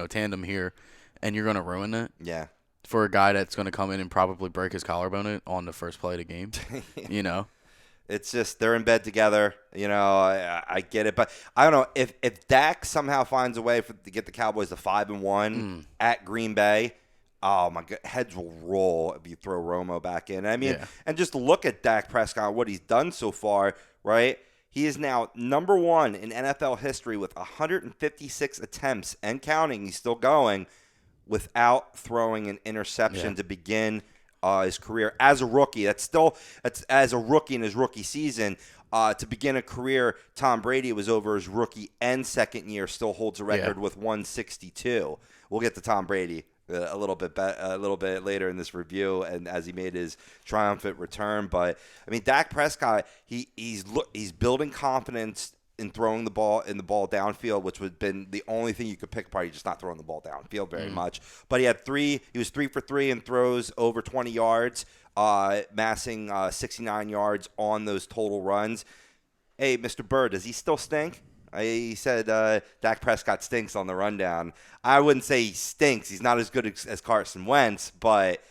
tandem here, and you're going to ruin it? Yeah. For a guy that's going to come in and probably break his collarbone on the first play of the game, It's just they're in bed together. I get it. But I don't know, if Dak somehow finds a way to get the Cowboys to 5-1 at Green Bay, oh, my God, heads will roll if you throw Romo back in. I mean, and just look at Dak Prescott, what he's done so far, right? He is now number 1 in NFL history with 156 attempts and counting. He's still going without throwing an interception to begin his career as a rookie. That's as a rookie in his rookie season. To begin a career, Tom Brady was over his rookie and second year, still holds a record with 162. We'll get to Tom Brady a little bit later in this review, and as he made his triumphant return. But I mean, Dak Prescott, he's building confidence in throwing the ball downfield, which would have been the only thing you could pick apart. He's just not throwing the ball downfield very much. But he was 3 for 3 and throws over 20 yards, massing 69 yards on those total runs. Hey, Mr. Bird, does he still stink? He said Dak Prescott stinks on the rundown. I wouldn't say he stinks. He's not as good as Carson Wentz, but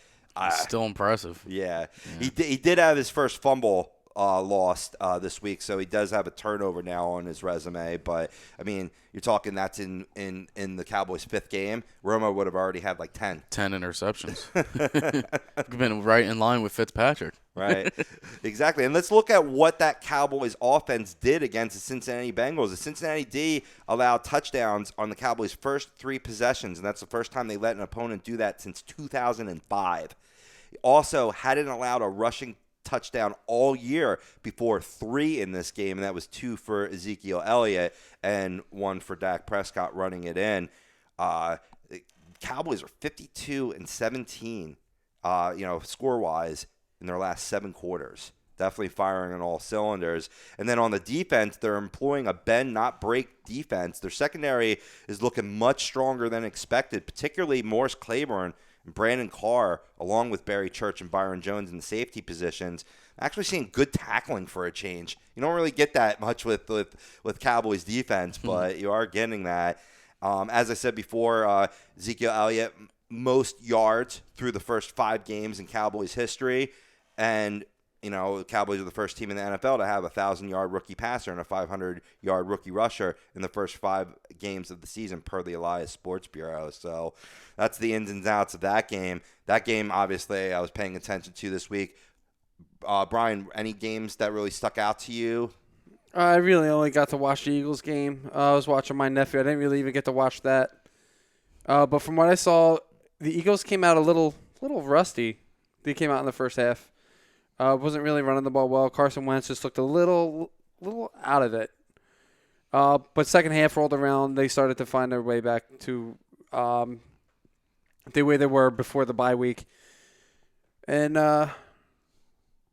still impressive. Yeah. He did have his first fumble lost this week, so he does have a turnover now on his resume. But I mean, you're talking that's in the Cowboys' 5th game. Romo would have already had 10 interceptions. Been right in line with Fitzpatrick. Right, exactly. And let's look at what that Cowboys offense did against the Cincinnati Bengals. The Cincinnati D allowed touchdowns on the Cowboys' first 3 possessions, and that's the first time they let an opponent do that since 2005. Also, hadn't allowed a rushing touchdown all year before 3 in this game, and that was 2 for Ezekiel Elliott and 1 for Dak Prescott running it in. The Cowboys are 52-17, score-wise, in their last 7 quarters. Definitely firing on all cylinders. And then on the defense, they're employing a bend, not break defense. Their secondary is looking much stronger than expected, particularly Morris Claiborne and Brandon Carr, along with Barry Church and Byron Jones in the safety positions. Actually seeing good tackling for a change. You don't really get that much with Cowboys defense, but you are getting that. As I said before, Ezekiel Elliott, most yards through the first 5 games in Cowboys history. And, the Cowboys are the first team in the NFL to have a 1,000-yard rookie passer and a 500-yard rookie rusher in the first 5 games of the season per the Elias Sports Bureau. So that's the ins and outs of that game. That game, obviously, I was paying attention to this week. Brian, any games that really stuck out to you? I really only got to watch the Eagles game. I was watching my nephew. I didn't really even get to watch that. But from what I saw, the Eagles came out a little rusty. They came out in the first half. Wasn't really running the ball well. Carson Wentz just looked a little out of it. But second half rolled around, they started to find their way back to the way they were before the bye week. And, yeah,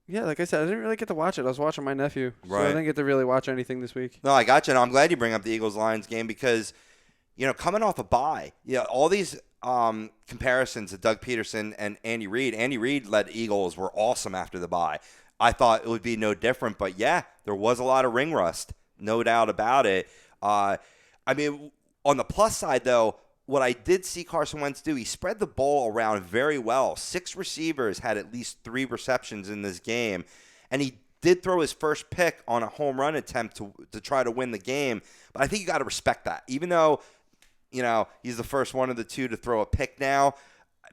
like I said, I didn't really get to watch it. I was watching my nephew, so I didn't get to really watch anything this week. No, I got you. And I'm glad you bring up the Eagles-Lions game because, coming off a bye, all these comparisons to Doug Peterson and Andy Reid. Andy Reid led Eagles were awesome after the bye. I thought it would be no different, but yeah, there was a lot of ring rust, no doubt about it. On the plus side, though, what I did see Carson Wentz do, he spread the ball around very well. 6 receivers had at least 3 receptions in this game, and he did throw his first pick on a home run attempt to try to win the game. But I think you got to respect that. Even though, he's the first one of the two to throw a pick now,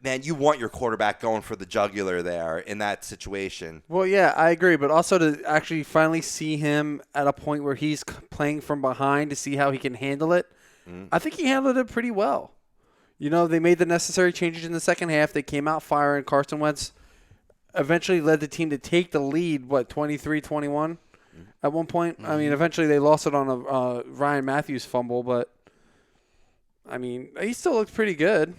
man, you want your quarterback going for the jugular there in that situation. Well, yeah, I agree. But also to actually finally see him at a point where he's playing from behind to see how he can handle it, I think he handled it pretty well. They made the necessary changes in the second half. They came out firing. Carson Wentz eventually led the team to take the lead, 23-21 at one point? I mean, eventually they lost it on a Ryan Matthews fumble, but, he still looked pretty good.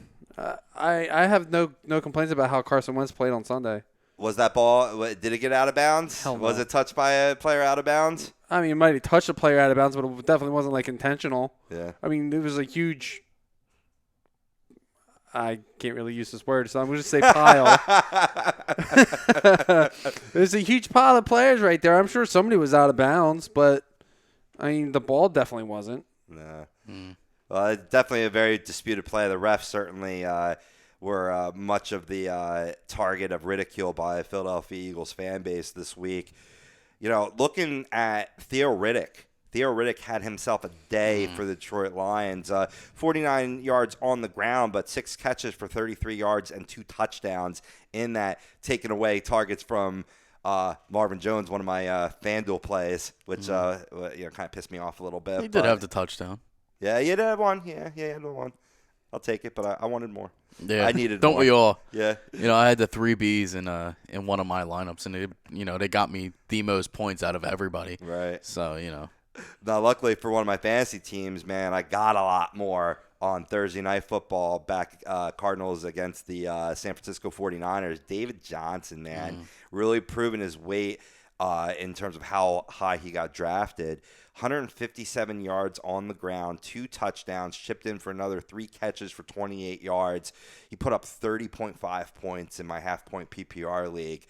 I have no complaints about how Carson Wentz played on Sunday. Was that ball, did it get out of bounds? Hell no. Was it touched by a player out of bounds? It might have touched a player out of bounds, but it definitely wasn't, intentional. Yeah. It was a huge – I can't really use this word, so I'm going to say pile. There's a huge pile of players right there. I'm sure somebody was out of bounds, but, the ball definitely wasn't. No. Well, it's definitely a very disputed play. The refs certainly were much of the target of ridicule by the Philadelphia Eagles fan base this week. Looking at Theo Riddick had himself a day for the Detroit Lions. 49 yards on the ground, but 6 catches for 33 yards and 2 touchdowns in that, taking away targets from Marvin Jones, one of my FanDuel plays, which kind of pissed me off a little bit. He did have the touchdown. Yeah, he did have one. Yeah, he had one. I'll take it, but I wanted more. Yeah, I needed don't more. we all? Yeah. I had the 3 Bs in one of my lineups, and they got me the most points out of everybody. Right. So, Now, luckily for one of my fantasy teams, man, I got a lot more on Thursday Night Football back Cardinals against the San Francisco 49ers. David Johnson, man, really proving his weight in terms of how high he got drafted. 157 yards on the ground, 2 touchdowns, chipped in for another 3 catches for 28 yards. He put up 30.5 points in my half-point PPR league.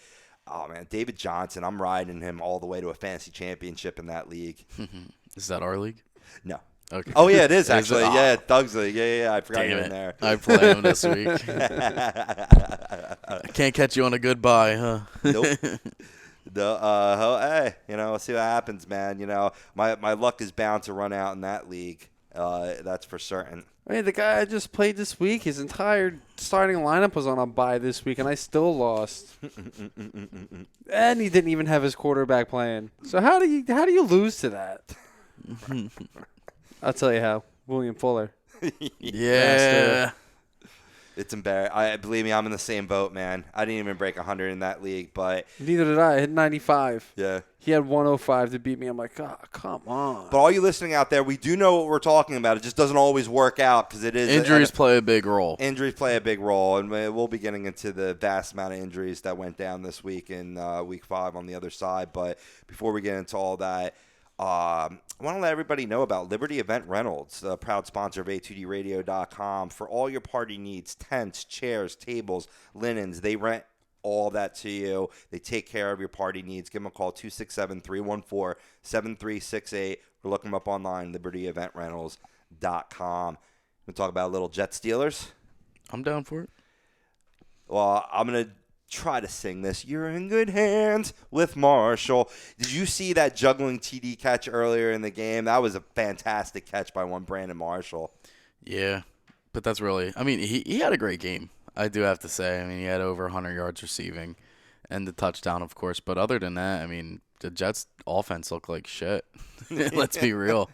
Oh, man, David Johnson, I'm riding him all the way to a fantasy championship in that league. Is that our league? No. Okay. Oh, yeah, it is, actually. Is it? Yeah, Doug's league. Yeah, I forgot you were in there. I play him this week. I can't catch you on a good buy, huh? Nope. Hey, we'll see what happens, man. My luck is bound to run out in that league. That's for certain. The guy I just played this week, his entire starting lineup was on a bye this week, and I still lost. And he didn't even have his quarterback playing. So how do you lose to that? I'll tell you how. William Fuller. Yeah. It's embarrassing. Believe me, I'm in the same boat, man. I didn't even break 100 in that league, but neither did I. I hit 95. Yeah. He had 105 to beat me. I'm like, oh, come on. But all you listening out there, we do know what we're talking about. It just doesn't always work out because it is injuries play a big role. Injuries play a big role, and we'll be getting into the vast amount of injuries that went down this week in Week 5 on the other side. But before we get into all that, I want to let everybody know about Liberty Event Rentals, the proud sponsor of A2DRadio.com. For all your party needs, tents, chairs, tables, linens, they rent all that to you. They take care of your party needs. Give them a call, 267-314-7368, or look them up online, libertyeventRentals.com. We'll talk about little Jet Steelers. I'm down for it. Well, I'm going to try to sing this. You're in good hands with Marshall. Did you see that juggling TD catch earlier in the game? That was a fantastic catch by one Brandon Marshall. Yeah, but that's really – he had a great game, I do have to say. He had over 100 yards receiving and the touchdown, of course. But other than that, the Jets' offense looked like shit. Let's be real.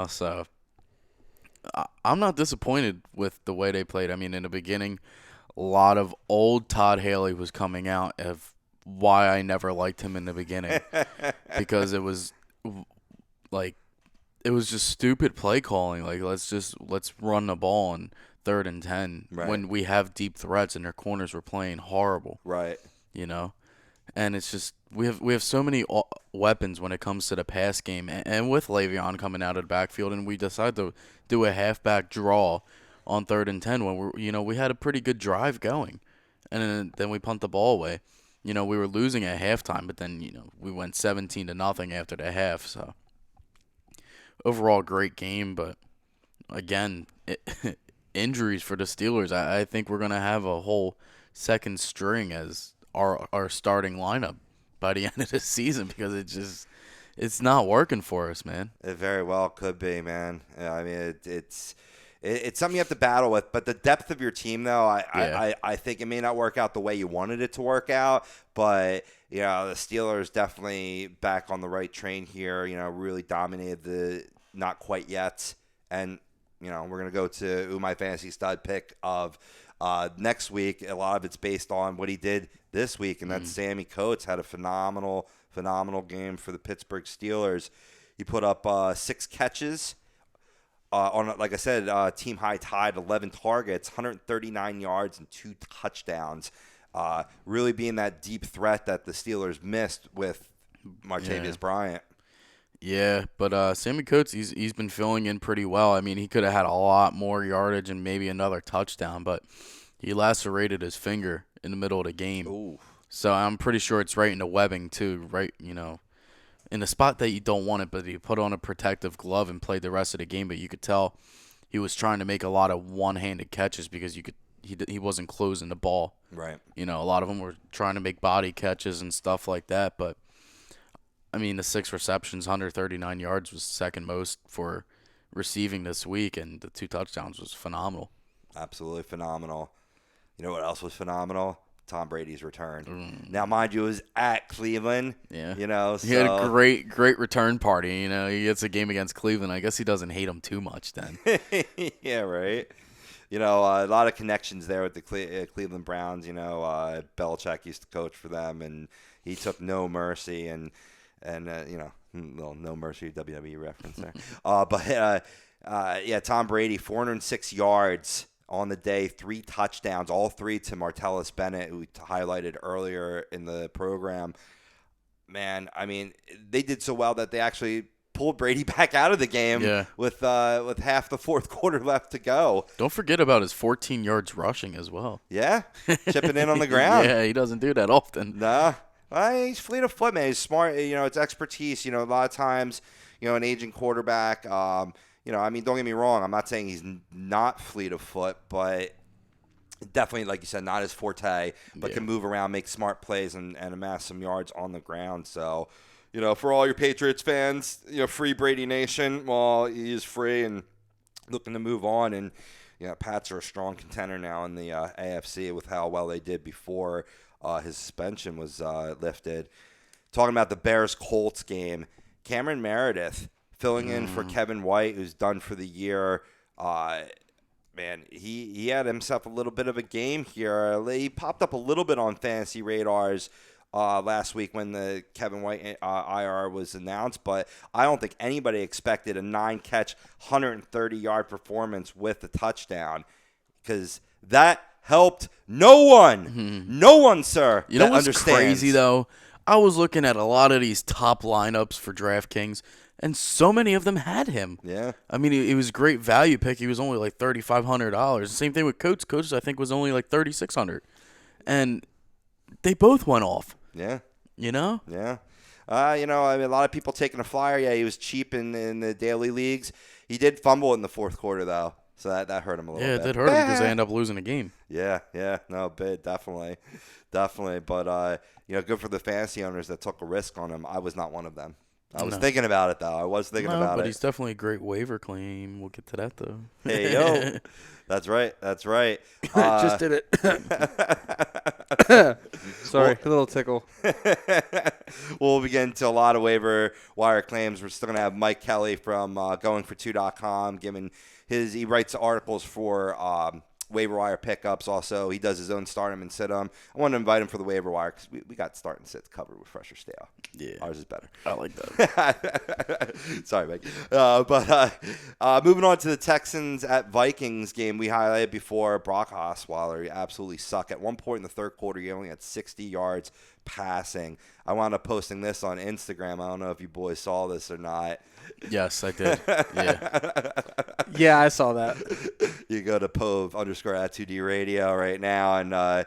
So I'm not disappointed with the way they played. In the beginning – a lot of old Todd Haley was coming out of why I never liked him in the beginning because it was like it was just stupid play calling. Like, let's run the ball on 3rd and 10 when we have deep threats and their corners were playing horrible. Right. You know, and it's just we have so many weapons when it comes to the pass game, and with Le'Veon coming out of the backfield, and we decided to do a halfback draw on 3rd and 10 when we had a pretty good drive going, and then we punt the ball away. We were losing at halftime, but then we went 17-0 after the half. So overall, great game, but again, injuries for the Steelers. I think we're gonna have a whole second string as our starting lineup by the end of the season because it's not working for us, man. It very well could be, man. I mean, it's something you have to battle with. But the depth of your team, though, I think it may not work out the way you wanted it to work out. But the Steelers definitely back on the right train here. Really dominated the not quite yet, and we're gonna go to my fantasy stud pick of next week. A lot of it's based on what he did this week, and that's Sammie Coates had a phenomenal game for the Pittsburgh Steelers. He put up 6 catches on, like I said, team high tied 11 targets, 139 yards, and 2 touchdowns. Really being that deep threat that the Steelers missed with Martavis Bryant. Yeah, but Sammie Coates, he's been filling in pretty well. I mean, he could have had a lot more yardage and maybe another touchdown, but he lacerated his finger in the middle of the game. Ooh. So I'm pretty sure it's right in the webbing too, right? In the spot that you don't want it, but he put on a protective glove and played the rest of the game. But you could tell he was trying to make a lot of one-handed catches because he wasn't closing the ball. Right. A lot of them were trying to make body catches and stuff like that, but I mean, the 6 receptions, 139 yards was second most for receiving this week, and the 2 touchdowns was phenomenal. Absolutely phenomenal. You know what else was phenomenal? Tom Brady's return. Now, mind you, it was at Cleveland. Yeah. So he had a great return party. He gets a game against Cleveland. I guess he doesn't hate them too much then. Yeah, right. A lot of connections there with the Cleveland Browns. Belichick used to coach for them, and he took no mercy and little no mercy WWE reference there. Tom Brady, 406 yards on the day, 3 touchdowns, all 3 to Martellus Bennett, who we highlighted earlier in the program. Man, I mean, they did so well that they actually pulled Brady back out of the game with half the fourth quarter left to go. Don't forget about his 14 yards rushing as well. Yeah, chipping in on the ground. Yeah, he doesn't do that often. Nah. He's fleet of foot, man. He's smart. It's expertise. A lot of times, an aging quarterback. Don't get me wrong. I'm not saying he's not fleet of foot, but definitely, like you said, not his forte. But can move around, make smart plays, and amass some yards on the ground. So, for all your Patriots fans, free Brady Nation. Well, he is free and looking to move on. And Pats are a strong contender now in the AFC with how well they did before his suspension was lifted. Talking about the Bears-Colts game, Cameron Meredith filling in for Kevin White, who's done for the year. Man, he had himself a little bit of a game here. He popped up a little bit on fantasy radars last week when the Kevin White IR was announced, but I don't think anybody expected a 9-catch, 130-yard performance with a touchdown because that helped no one. No one, sir. You know what's understands. Crazy, though? I was looking at a lot of these top lineups for DraftKings, and so many of them had him. Yeah. I mean, it was a great value pick. He was only like $3,500. Same thing with Coates. Coates, I think, was only like $3,600. And they both went off. Yeah. Yeah. I mean, a lot of people taking a flyer. Yeah, he was cheap in the daily leagues. He did fumble in the fourth quarter, though. So that hurt him a little bit. Yeah, it did hurt him because they end up losing a game. Yeah. No, definitely. But, good for the fantasy owners that took a risk on him. I was not one of them. I was thinking about it, though. But he's definitely a great waiver claim. We'll get to that, though. Hey, yo. That's right. Just did it. Sorry, a little tickle. We'll begin to a lot of waiver wire claims. We're still going to have Mike Kelley from goingfor2.com giving he writes articles for Waiver Wire pickups also. He does his own start him and sit him. I want to invite him for the Waiver Wire because we got start and sits covered with fresh or stale. Yeah. Ours is better. I like that. Sorry, Mike. Moving on to the Texans at Vikings game, we highlighted before Brock Osweiler. He absolutely sucked. At one point in the third quarter, he only had 60 yards passing. I wound up posting this on Instagram. I don't know if you boys saw this or not. Yes, I did. Yeah. Yeah, I saw that. You go to Pove_at2D Radio right now, and I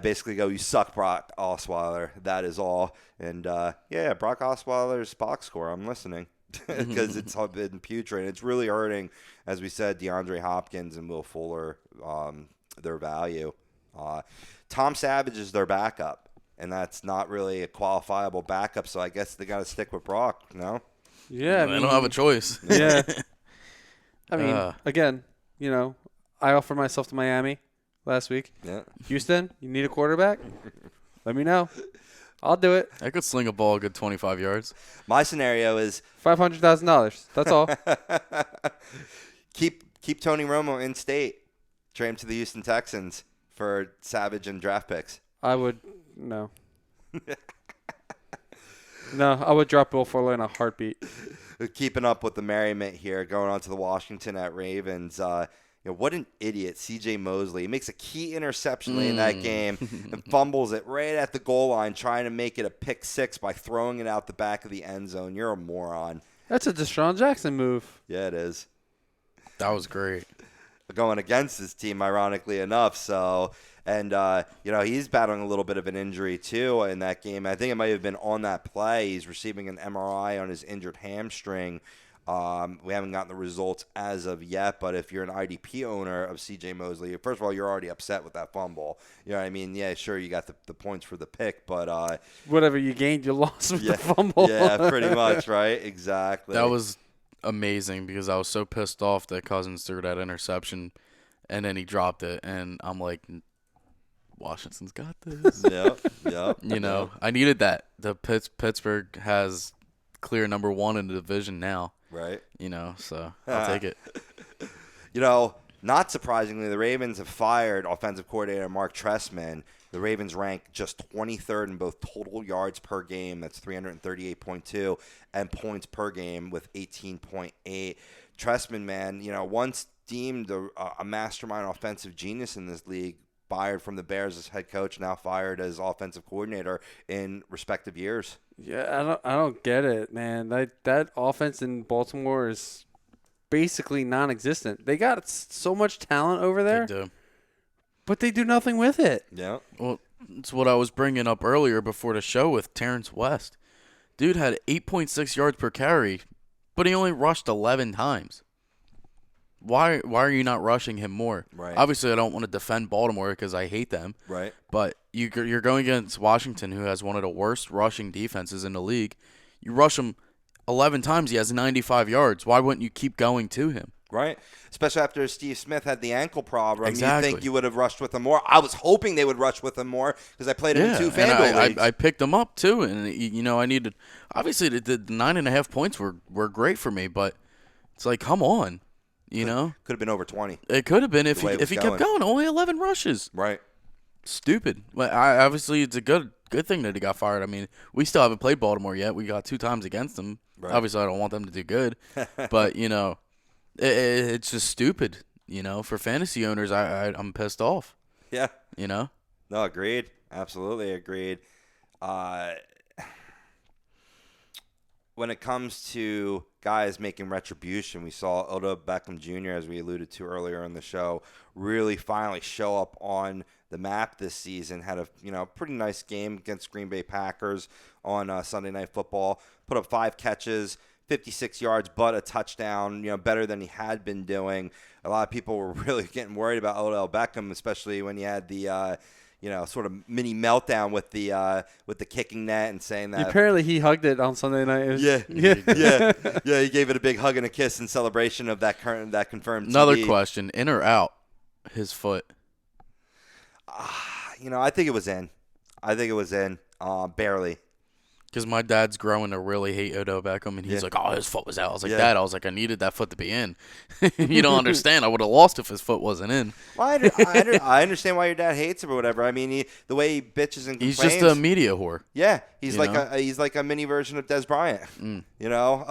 basically go, you suck, Brock Osweiler. That is all. And Brock Osweiler's box score, I'm listening because it's been putrid. It's really hurting, as we said, DeAndre Hopkins and Will Fuller, their value. Tom Savage is their backup, and that's not really a qualifiable backup, so I guess they got to stick with Brock, no? Yeah, I don't have a choice. Yeah. I mean, again, I offered myself to Miami last week. Yeah. Houston, you need a quarterback? Let me know. I'll do it. I could sling a ball a good 25 yards. My scenario is $500,000. That's all. keep Tony Romo in state. Trade him to the Houston Texans for Savage and draft picks. I would no. No, I would drop Will Fuller in a heartbeat. Keeping up with the merriment here, going on to the Washington at Ravens. What an idiot, C.J. Mosley. He makes a key interception late in that game and fumbles it right at the goal line, trying to make it a pick six by throwing it out the back of the end zone. You're a moron. That's a Deshaun Jackson move. Yeah, it is. That was great. Going against his team, ironically enough. So, and, he's battling a little bit of an injury, too, in that game. I think it might have been on that play. He's receiving an MRI on his injured hamstring. We haven't gotten the results as of yet, but if you're an IDP owner of C.J. Mosley, first of all, you're already upset with that fumble. You know what I mean? Yeah, sure, you got the points for the pick, but whatever you gained, you lost with the fumble. Yeah, pretty much, right? Exactly. That was amazing because I was so pissed off that Cousins threw that interception, and then he dropped it, and I'm like, Washington's got this. Yep. I needed that. The Pittsburgh has clear number one in the division now. Right. So I'll take it. Not surprisingly, the Ravens have fired offensive coordinator Mark Trestman. The Ravens rank just 23rd in both total yards per game, that's 338.2, and points per game with 18.8. Trestman, man, once deemed a mastermind offensive genius in this league, fired from the Bears as head coach, now fired as offensive coordinator in respective years. Yeah, I don't get it, man. That offense in Baltimore is basically non-existent. They got so much talent over there. They do. But they do nothing with it. Yeah. Well, it's what I was bringing up earlier before the show with Terrence West. Dude had 8.6 yards per carry, but he only rushed 11 times. Why are you not rushing him more? Right. Obviously, I don't want to defend Baltimore because I hate them. Right. But you're going against Washington, who has one of the worst rushing defenses in the league. You rush him 11 times, he has 95 yards. Why wouldn't you keep going to him? Right. Especially after Steve Smith had the ankle problem. Exactly. You think you would have rushed with him more. I was hoping they would rush with him more because I played him in 2 FanDuel leagues. I picked him up, too. And, I needed – obviously, the 9.5 points were great for me, but it's like, come on. Could have been over 20. It could have been if he kept going. Only 11 rushes. Right. Stupid. Well, obviously, it's a good thing that he got fired. I mean, we still haven't played Baltimore yet. We got 2 times against them. Right. Obviously, I don't want them to do good. But, it's just stupid. For fantasy owners, I'm pissed off. Yeah. No, agreed. Absolutely agreed. When it comes to guys making retribution, we saw Odell Beckham Jr., as we alluded to earlier in the show, really finally show up on the map this season. Had a pretty nice game against Green Bay Packers on Sunday Night Football. Put up 5 catches, 56 yards, but a touchdown. Better than he had been doing. A lot of people were really getting worried about Odell Beckham, especially when he had the sort of mini meltdown with the kicking net and saying that. Apparently, he hugged it on Sunday night. Yeah. He gave it a big hug and a kiss in celebration of that confirmed. Another TD. question: in or out? His foot. I think it was in. Barely. Because my dad's growing to really hate Odell Beckham, and he's like, "Oh, his foot was out." I was like, Yeah. "Dad," I was like, "I needed that foot to be in." You don't understand. I would have lost if his foot wasn't in. Well, I understand why your dad hates him or whatever. I mean, the way he bitches and complains. He's just a media whore. Yeah, he's You know? he's like a mini version of Des Bryant. You know,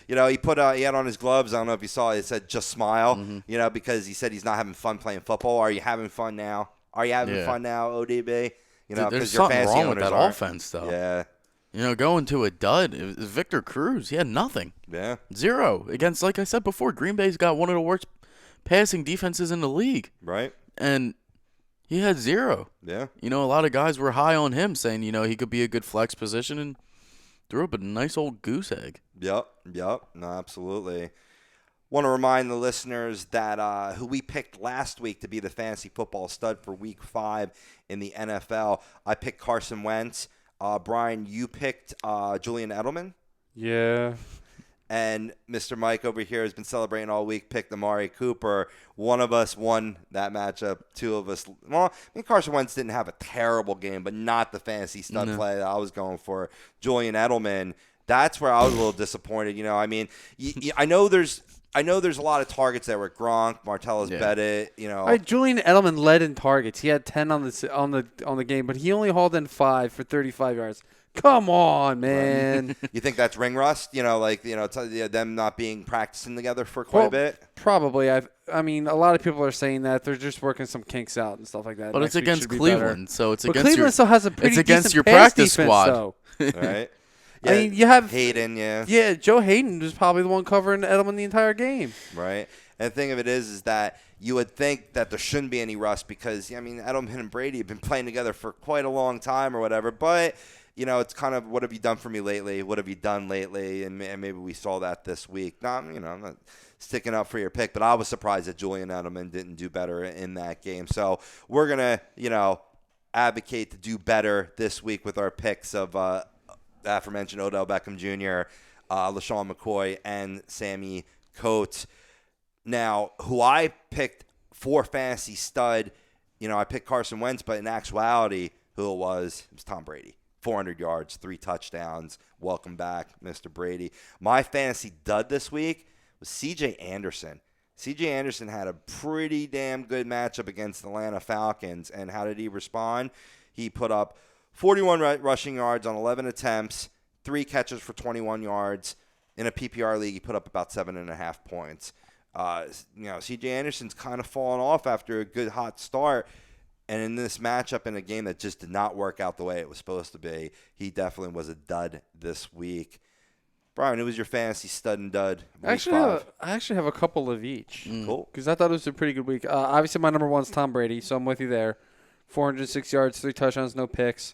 he had on his gloves. I don't know if you saw it. It said "Just smile." You know, because he said he's not having fun playing football. Are you having fun now? Are you having fun now, ODB? You know, There's because your something fantasy wrong with owners that aren't. offense, though. Yeah, You know, going to a dud. It was Victor Cruz. He had nothing. yeah, 0 against, like I said before, Green Bay's got one of the worst passing defenses in the league. right. And he had 0. Yeah, You know, a lot of guys were high on him, saying, you know, he could be a good flex position, and threw up a nice old goose egg. yep. No, absolutely. Want to remind the listeners that who we picked last week to be the fantasy football stud for Week 5 in the NFL. I picked Carson Wentz. Brian, you picked Julian Edelman. Yeah. And Mr. Mike over here has been celebrating all week, picked Amari Cooper. One of us won that matchup. Two of us, well, I mean, Carson Wentz didn't have a terrible game, but not the fantasy stud play that I was going for. Julian Edelman, that's where I was a little disappointed. You know, I mean, I know there's a lot of targets that were Gronk, Martellus Bennett. You know, Julian Edelman led in targets. He had 10 on the game, but he only hauled in 5 for 35 yards. Come on, man. you think that's ring rust? You know, like them not being practicing together for quite a bit. Probably. I mean, a lot of people are saying that they're just working some kinks out and stuff like that. But Next it's week against should be Cleveland, better. so it's But against Cleveland still has a pretty it's against decent your pass practice defense, squad. though. Right? I mean, you have Hayden, yeah. Yeah, Joe Hayden was probably the one covering Edelman the entire game. Right. And the thing of it is that you would think that there shouldn't be any rust because, I mean, Edelman and Brady have been playing together for quite a long time or whatever. But, you know, it's kind of what have you done for me lately? What have you done lately? And maybe we saw that this week. I'm not sticking up for your pick, but I was surprised that Julian Edelman didn't do better in that game. So we're going to, advocate to do better this week with our picks of aforementioned Odell Beckham Jr., LaShawn McCoy, and Sammie Coates. Now, who I picked for fantasy stud, I picked Carson Wentz, but in actuality, who it was Tom Brady. 400 yards, 3 touchdowns. Welcome back, Mr. Brady. My fantasy dud this week was C.J. Anderson. C.J. Anderson had a pretty damn good matchup against the Atlanta Falcons, and how did he respond? He put up 41 rushing yards on 11 attempts, 3 catches for 21 yards. In a PPR league, he put up about 7.5 points. C.J. Anderson's kind of fallen off after a good hot start. And in this matchup in a game that just did not work out the way it was supposed to be, he definitely was a dud this week. Brian, who was your fantasy stud and dud? I actually have a couple of each. Cool. Because I thought it was a pretty good week. Obviously, my number 1 is Tom Brady, so I'm with you there. 406 yards, 3 touchdowns, no picks.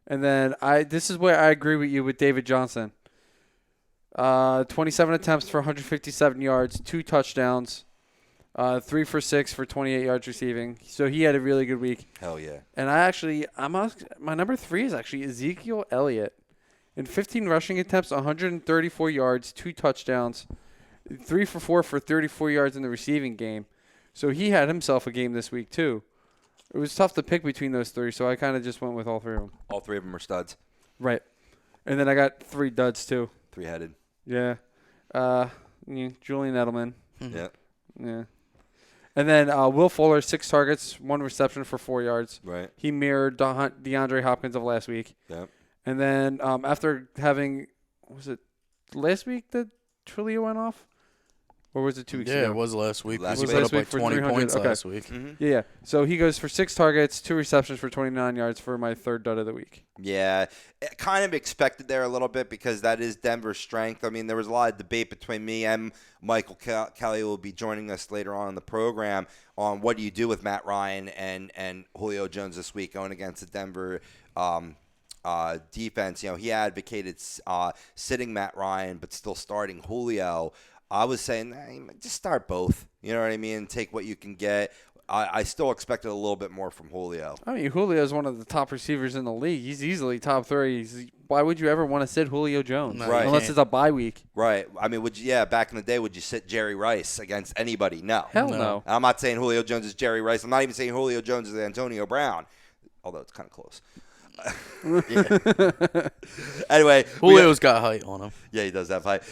And then this is where I agree with you with David Johnson. 27 attempts for 157 yards, 2 touchdowns, 3 for 6 for 28 yards receiving. So he had a really good week. Hell yeah. And my number 3 is actually Ezekiel Elliott. In 15 rushing attempts, 134 yards, 2 touchdowns, 3 for 4 for 34 yards in the receiving game. So he had himself a game this week too. It was tough to pick between those 3, so I kind of just went with all 3 of them. All 3 of them are studs. Right. And then I got 3 duds too. 3-headed. Yeah. Julian Edelman. Yeah. Yeah. And then Will Fuller, 6 targets, 1 reception for 4 yards. Right. He mirrored DeAndre Hopkins of last week. Yeah. And then after having, was it last week that Trillio went off? Or was it 2 weeks ago? Yeah, it was last week. Last He week. put Last up week like for 20 300. points Okay. last week. Mm-hmm. Yeah. So he goes for 6 targets, 2 receptions for 29 yards for my 3rd dud of the week. Yeah, kind of expected there a little bit because that is Denver's strength. I mean, there was a lot of debate between me and Michael Kelley, who will be joining us later on in the program, on what do you do with Matt Ryan and Julio Jones this week going against the Denver defense. He advocated sitting Matt Ryan but still starting Julio. I was saying, just start both. You know what I mean? Take what you can get. I still expected a little bit more from Julio. I mean, Julio is one of the top receivers in the league. He's easily top 3. Why would you ever want to sit Julio Jones? No, Right. Unless it's a bye week. Right. I mean, back in the day, would you sit Jerry Rice against anybody? No. Hell no. I'm not saying Julio Jones is Jerry Rice. I'm not even saying Julio Jones is Antonio Brown, although it's kind of close. Anyway, Julio's got height on him. Yeah, he does have height.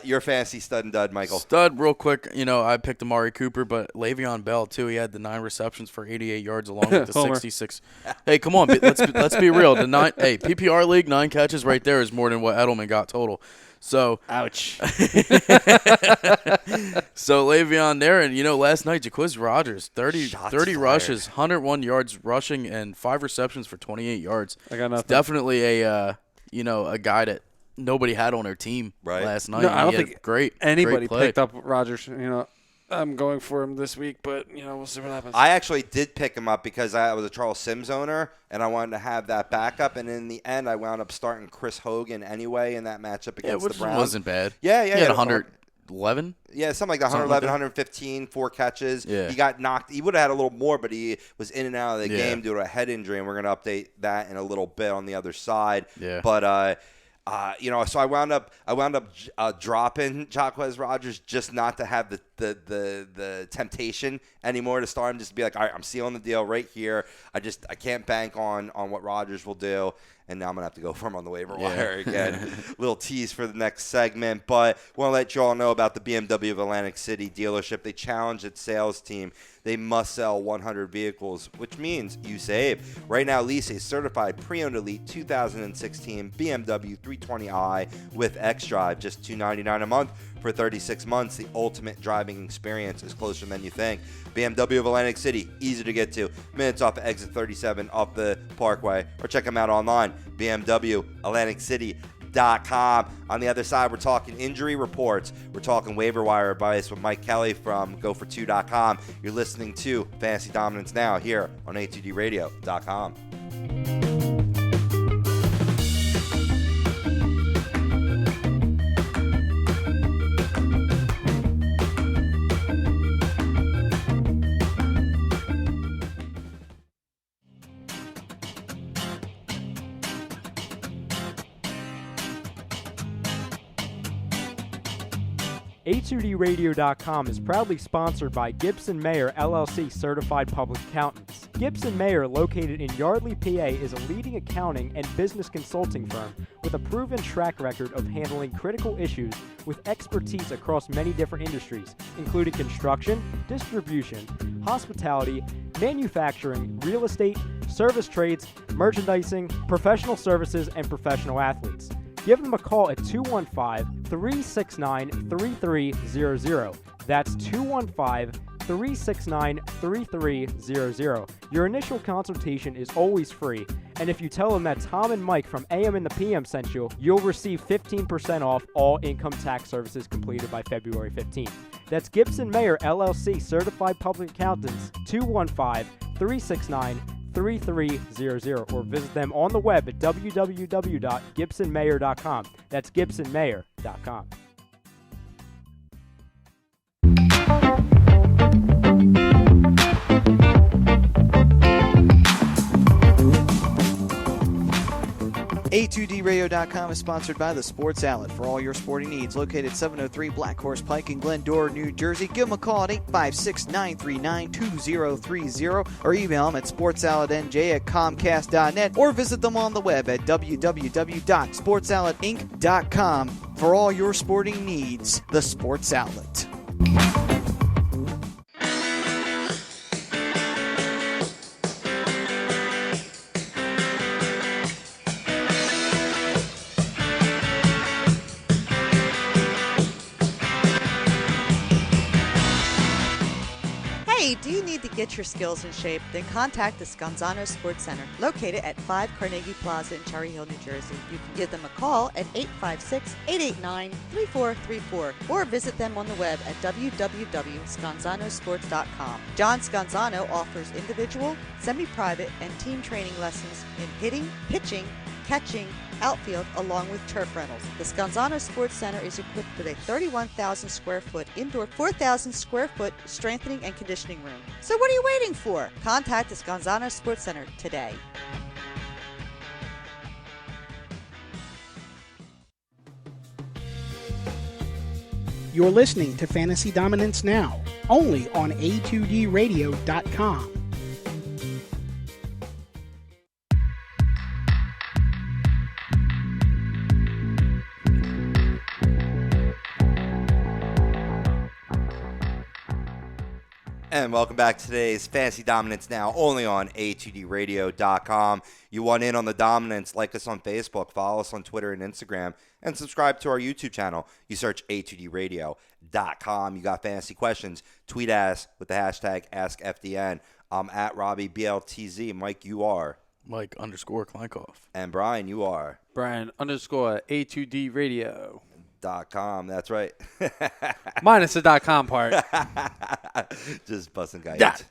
Your fantasy stud and dud, Michael. Stud, real quick. I picked Amari Cooper, but Le'Veon Bell too. He had the 9 receptions for 88 yards, along with the 66. Hey, come on, let's be real. The 9. Hey, PPR league, 9 catches right there is more than what Edelman got total. So, ouch. So Le'Veon there, and last night Jacquizz Rodgers, 30 rushes, 101 yards rushing, and 5 receptions for 28 yards. I got nothing. It's definitely a guy that nobody had on their team last night. No, I don't think anybody great picked up Rodgers. I'm going for him this week, but we'll see what happens. I actually did pick him up because I was a Charles Sims owner, and I wanted to have that backup. And in the end, I wound up starting Chris Hogan anyway in that matchup against the Browns. Which wasn't bad. Yeah. He had 111. Yeah, something like that. 111, 115, 4 catches. Yeah. He got knocked. He would have had a little more, but he was in and out of the game due to a head injury, and we're going to update that in a little bit on the other side. Yeah. But so I wound up dropping Jacquizz Rodgers just not to have the temptation anymore to start him, just to be like, all right, I'm sealing the deal right here. I can't bank on what Rodgers will do. And now I'm going to have to go for him on the waiver wire again. Little tease for the next segment. But I want to let you all know about the BMW of Atlantic City dealership. They challenged its sales team. They must sell 100 vehicles, which means you save. Right now, lease a certified pre-owned elite 2016 BMW 320i with xDrive, just $299 a month for 36 months. The ultimate driving experience is closer than you think. BMW of Atlantic City, easy to get to. Minutes off of exit 37 off the Parkway. Or check them out online, BMWAtlanticCity.com. On the other side, we're talking injury reports. We're talking waiver wire advice with Mike Kelley from GoFor2.com. You're listening to Fantasy Dominance Now here on A2DRadio.com. A2DRadio.com is proudly sponsored by Gibson-Mayer LLC Certified Public Accountants. Gibson-Mayer, located in Yardley, PA, is a leading accounting and business consulting firm with a proven track record of handling critical issues with expertise across many different industries, including construction, distribution, hospitality, manufacturing, real estate, service trades, merchandising, professional services, and professional athletes. Give them a call at 215-369-3300. That's 215-369-3300. Your initial consultation is always free, and if you tell them that Tom and Mike from AM and the PM sent you, you'll receive 15% off all income tax services completed by February 15th. That's Gibson-Mayer LLC Certified Public Accountants, 215-369-3300, or visit them on the web at www.gibsonmayer.com. That's gibsonmayer.com. A2DRadio.com is sponsored by the Sports Outlet for all your sporting needs. Located 703 Black Horse Pike in Glendora, New Jersey. Give them a call at 856-939-2030 or email them at sportsoutletnj@comcast.net or visit them on the web at www.sportsoutletinc.com for all your sporting needs. The Sports Outlet. Do you need to get your skills in shape? Then contact the Scanzano Sports Center, located at 5 Carnegie Plaza in Cherry Hill, New Jersey. You can give them a call at 856-889-3434 or visit them on the web at www.scanzanosports.com. John Scanzano offers individual, semi-private, and team training lessons in hitting, pitching, catching, outfield, along with turf rentals. The Scanzano Sports Center is equipped with a 31,000 square foot indoor, 4,000 square foot strengthening and conditioning room. So what are you waiting for? Contact the Scanzano Sports Center today. You're listening to Fantasy Dominance Now, only on A2DRadio.com. And welcome back to today's Fantasy Dominance Now, only on A2DRadio.com. You want in on the dominance, like us on Facebook, follow us on Twitter and Instagram, and subscribe to our YouTube channel. You search A2DRadio.com. You got fantasy questions, tweet us with the hashtag AskFDN. I'm at Robbie BLTZ. Mike, you are. Mike _Kleinkoff. And Brian, you are. Brian _A2D Radio. .com. That's right. Minus the .com part. Just busting guys.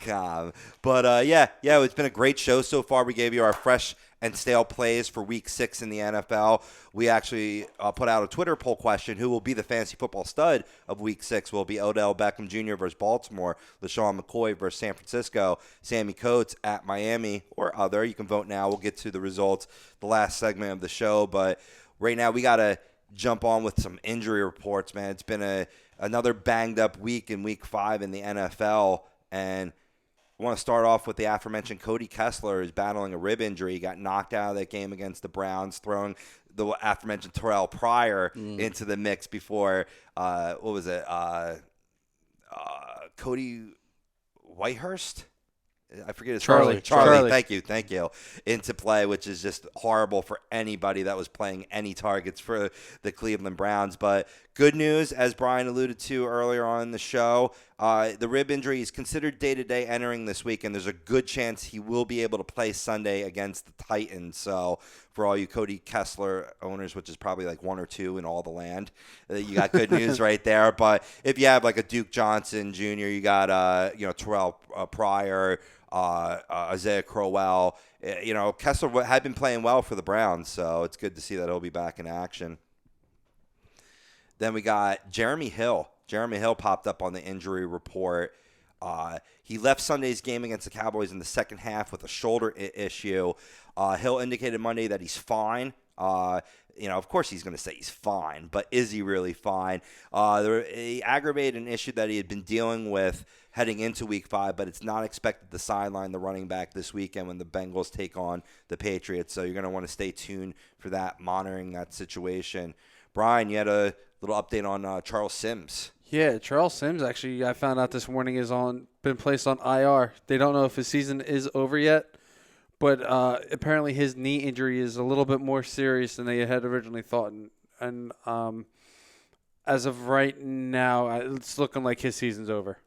.com. But yeah, it's been a great show so far. We gave you our fresh and stale plays for Week 6 in the NFL. We actually put out a Twitter poll question: who will be the fantasy football stud of Week 6? Will it be Odell Beckham Jr. versus Baltimore, LaShawn McCoy versus San Francisco, Sammie Coates at Miami, or other? You can vote now. We'll get to the results the last segment of the show, but right now we got to jump on with some injury reports, man. It's been another banged up week in Week 5 in the NFL, and I want to start off with the aforementioned Cody Kessler, who's battling a rib injury. He got knocked out of that game against the Browns, throwing the aforementioned Terrell Pryor into the mix before, Cody Whitehurst? I forget his Charlie. Charlie. Thank you. Into play, which is just horrible for anybody that was playing any targets for the Cleveland Browns. But good news, as Brian alluded to earlier on in the show, the rib injury is considered day-to-day entering this week, and there's a good chance he will be able to play Sunday against the Titans. So for all you Cody Kessler owners, which is probably like one or two in all the land, you got good news right there. But if you have like a Duke Johnson Jr., you got Terrell Pryor, Isaiah Crowell. Kessler had been playing well for the Browns, so it's good to see that he'll be back in action. Then we got Jeremy Hill. Jeremy Hill popped up on the injury report. He left Sunday's game against the Cowboys in the second half with a shoulder issue. Hill indicated Monday that he's fine. Of course he's going to say he's fine, but is he really fine? He aggravated an issue that he had been dealing with heading into Week 5, but it's not expected to sideline the running back this weekend when the Bengals take on the Patriots. So you're going to want to stay tuned for that, monitoring that situation. Brian, you had a little update on Charles Sims. Yeah, Charles Sims, actually, I found out this morning, been placed on IR. They don't know if his season is over yet, but apparently his knee injury is a little bit more serious than they had originally thought. And as of right now, it's looking like his season's over.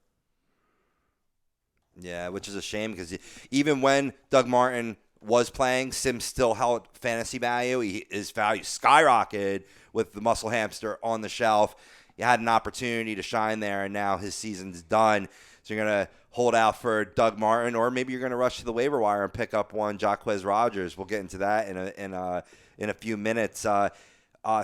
Yeah, which is a shame because even when Doug Martin was playing, Sims still held fantasy value. His value skyrocketed with the muscle hamster on the shelf. He had an opportunity to shine there, and now his season's done. So you're going to hold out for Doug Martin, or maybe you're going to rush to the waiver wire and pick up one Jaquez Rogers. We'll get into that in a few minutes.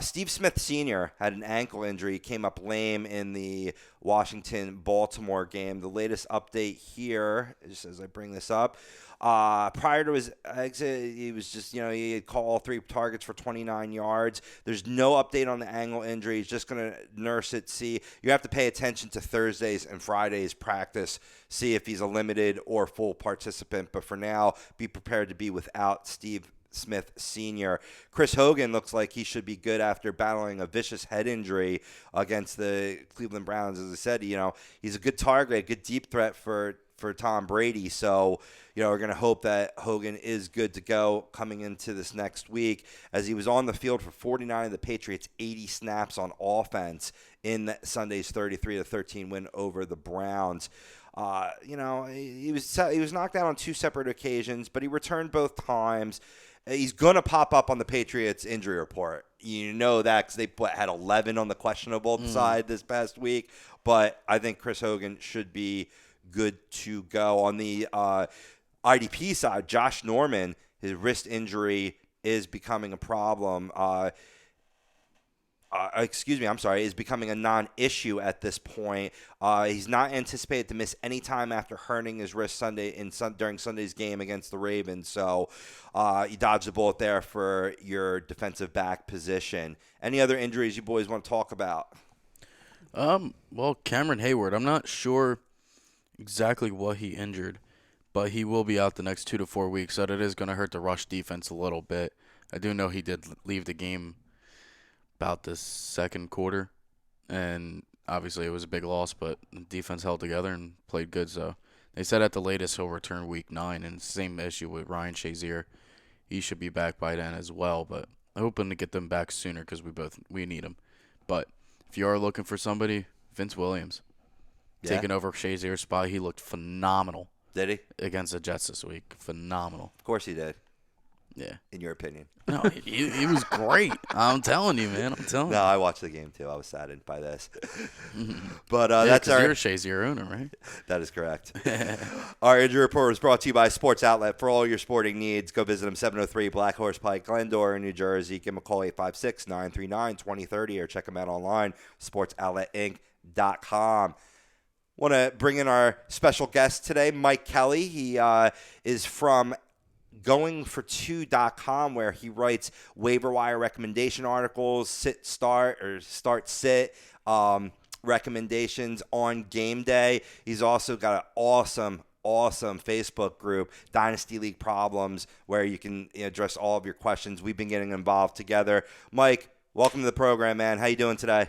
Steve Smith Sr. had an ankle injury. He came up lame in the Washington-Baltimore game. The latest update here, just as I bring this up, prior to his exit, he was just, he had caught all 3 targets for 29 yards. There's no update on the ankle injury. He's just going to nurse it, see. You have to pay attention to Thursdays and Fridays practice, see if he's a limited or full participant. But for now, be prepared to be without Steve Smith Sr. Chris Hogan looks like he should be good after battling a vicious head injury against the Cleveland Browns. As I said, he's a good target, a good deep threat for Tom Brady. So, we're going to hope that Hogan is good to go coming into this next week, as he was on the field for 49 of the Patriots' 80 snaps on offense in Sunday's 33-13 win over the Browns. He was knocked out on 2 separate occasions, but he returned both times. He's going to pop up on the Patriots injury report. You know that because they had 11 on the questionable side this past week. But I think Chris Hogan should be good to go. On the IDP side, Josh Norman, his wrist injury is becoming a problem. Is becoming a non-issue at this point. He's not anticipated to miss any time after hurting his wrist during Sunday's game against the Ravens. So you dodged the bullet there for your defensive back position. Any other injuries you boys want to talk about? Well, Cameron Hayward, I'm not sure exactly what he injured, but he will be out the next 2 to 4 weeks, so that is going to hurt the rush defense a little bit. I do know he did leave the game about the second quarter, and obviously it was a big loss, but the defense held together and played good. So they said at the latest he'll return week 9, and same issue with Ryan Shazier. He should be back by then as well, but I'm hoping to get them back sooner because we need them. But if you are looking for somebody, Vince Williams taking over Shazier's spot. He looked phenomenal. Did he? Against the Jets this week. Phenomenal. Of course he did. Yeah. In your opinion. No, he was great. I'm telling you, man. I'm telling you. No, I watched the game too. I was saddened by this. But yeah, that's our. You're a Shazier owner, right? That is correct. Our injury report was brought to you by Sports Outlet. For all your sporting needs, go visit them 703 Black Horse Pike, Glendora, New Jersey. Give them a call 856-939-2030 or check them out online, sportsoutletinc.com. Want to bring in our special guest today, Mike Kelley. He is from goingfor2.com, where he writes waiver wire recommendation articles, start, sit recommendations on game day. He's also got an awesome Facebook group, Dynasty League Problems, where you can address all of your questions. We've been getting involved together. Mike, welcome to the program, man. How you doing today?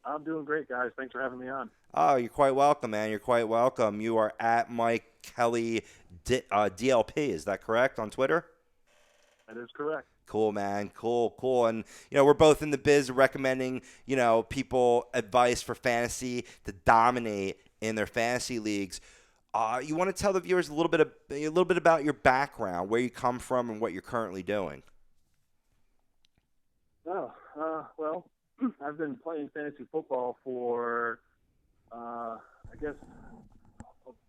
I'm doing great, guys. Thanks for having me on. Oh, you're quite welcome, man. You're quite welcome. You are at Mike Kelley DLP. Is that correct on Twitter? That is correct. Cool, man. Cool. And, we're both in the biz of recommending, people advice for fantasy to dominate in their fantasy leagues. You want to tell the viewers a little bit about your background, where you come from, and what you're currently doing? Well, I've been playing fantasy football for, I guess,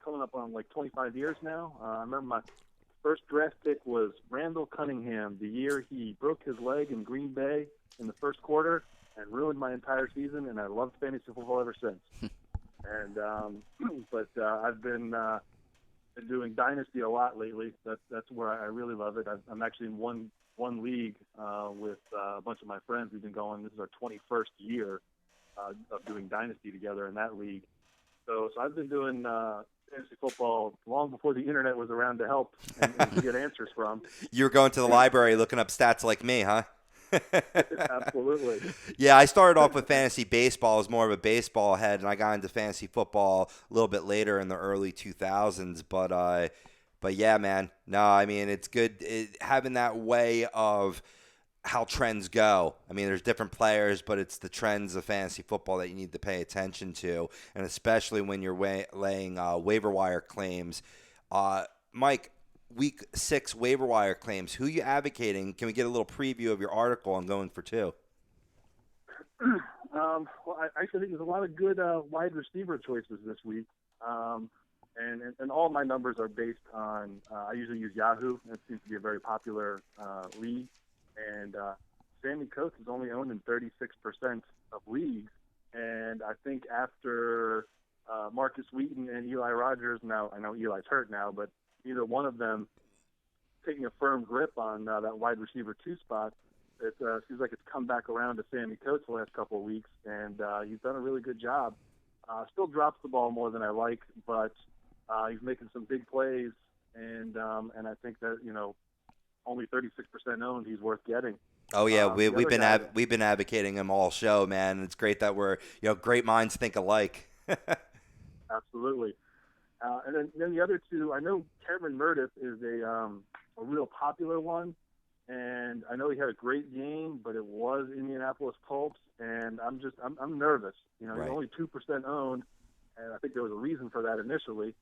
coming up on like 25 years now. I remember my first draft pick was Randall Cunningham, the year he broke his leg in Green Bay in the first quarter and ruined my entire season, and I loved fantasy football ever since. And I've been doing Dynasty a lot lately. That's where I really love it. I'm actually in one league with a bunch of my friends. We've been going. This is our 21st year of doing Dynasty together in that league. So I've been doing fantasy football long before the internet was around to help and to get answers from. You were going to the library looking up stats like me, huh? Absolutely. Yeah, I started off with fantasy baseball as more of a baseball head, and I got into fantasy football a little bit later in the early 2000s. But yeah, man. No, I mean, it's good having that way of how trends go. I mean, there's different players, but it's the trends of fantasy football that you need to pay attention to, and especially when you're laying waiver wire claims. Mike, Week 6 waiver wire claims. Who are you advocating? Can we get a little preview of your article on Going for 2? Well, I actually think there's a lot of good wide receiver choices this week. And all my numbers are based on, I usually use Yahoo. It seems to be a very popular league. And Sammie Coates is only owned in 36% of leagues. And I think after Marcus Wheaton and Eli Rogers, now I know Eli's hurt now, but either one of them taking a firm grip on that wide receiver 2 spot, it seems like it's come back around to Sammie Coates the last couple of weeks, and he's done a really good job. Still drops the ball more than I like, but he's making some big plays, and I think that only 36% owned, he's worth getting. Oh yeah, we've been advocating him all show, man. It's great that we're great minds think alike. Absolutely. And then the other two, I know Cameron Meredith is a real popular one, and I know he had a great game, but it was Indianapolis Colts, and I'm nervous. Right. He's only 2% owned, and I think there was a reason for that initially.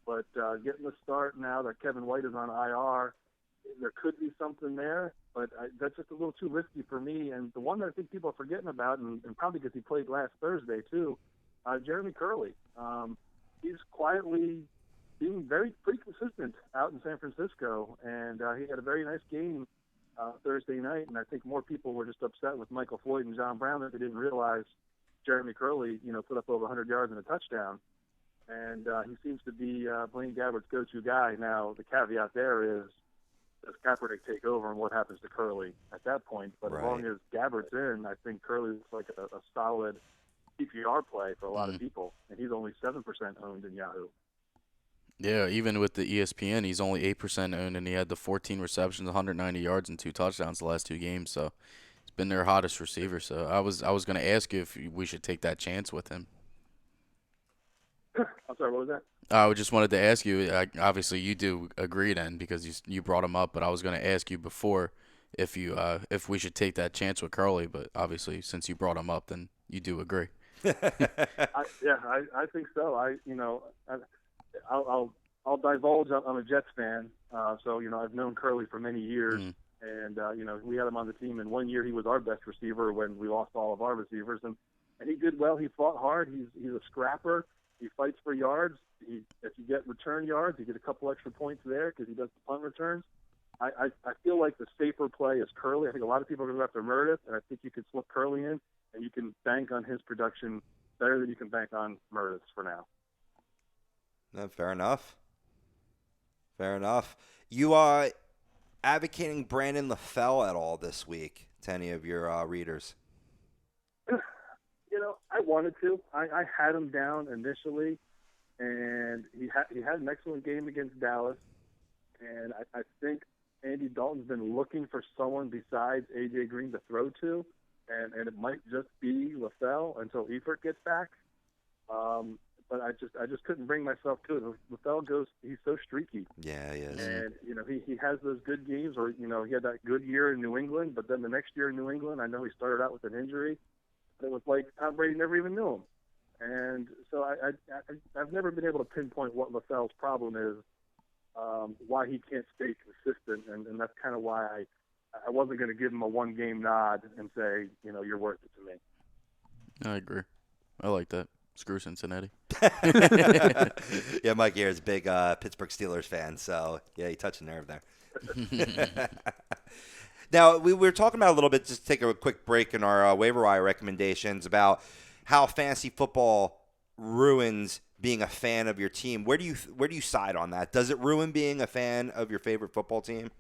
But getting the start now that Kevin White is on IR, there could be something there, but that's just a little too risky for me. And the one that I think people are forgetting about, and probably because he played last Thursday too, Jeremy Curley. He's quietly being pretty consistent out in San Francisco, and he had a very nice game Thursday night, and I think more people were just upset with Michael Floyd and John Brown that they didn't realize Jeremy Curley, put up over 100 yards and a touchdown, and he seems to be Blaine Gabbert's go-to guy. Now, the caveat there is, does Kaepernick take over, and what happens to Curley at that point? But Right. As long as Gabbert's in, I think Curley looks like a solid PPR play for a lot of people, and he's only 7% owned in Yahoo. Yeah, even with the ESPN, he's only 8% owned, and he had the 14 receptions, 190 yards, and 2 touchdowns the last 2 games. So he's been their hottest receiver. So I was going to ask you if we should take that chance with him. I'm sorry, what was that? I just wanted to ask you. Obviously, you do agree then because you brought him up. But I was going to ask you before if we should take that chance with Curly. But obviously, since you brought him up, then you do agree. I think so. I'll divulge. I'm a Jets fan, so I've known Curly for many years, and we had him on the team. And one year he was our best receiver when we lost all of our receivers, and he did well. He fought hard. He's a scrapper. He fights for yards. If you get return yards, you get a couple extra points there because he does the punt returns. I feel like the safer play is Curly. I think a lot of people are going to go after Meredith, and I think you could slip Curly in, and you can bank on his production better than you can bank on Meredith's for now. No, fair enough. Fair enough. You are advocating Brandon LaFell at all this week to any of your readers? I wanted to. I had him down initially, and he had an excellent game against Dallas. And I think Andy Dalton's been looking for someone besides A.J. Green to throw to, and it might just be LaFell until Eifert gets back. But I just couldn't bring myself to it. LaFell he's so streaky. Yeah, he is. And, he has those good games, or, he had that good year in New England, but then the next year in New England, I know he started out with an injury. It was like Tom Brady never even knew him. And so I've never been able to pinpoint what LaFell's problem is, why he can't stay consistent, and that's kind of why I wasn't going to give him a one-game nod and say, you're worth it to me. I agree. I like that. Screw Cincinnati. Yeah, Mike here is a big Pittsburgh Steelers fan, so yeah, you touched a nerve there. Now, we were talking about a little bit, just to take a quick break in our waiver wire recommendations about how fantasy football ruins being a fan of your team. Where do you side on that? Does it ruin being a fan of your favorite football team?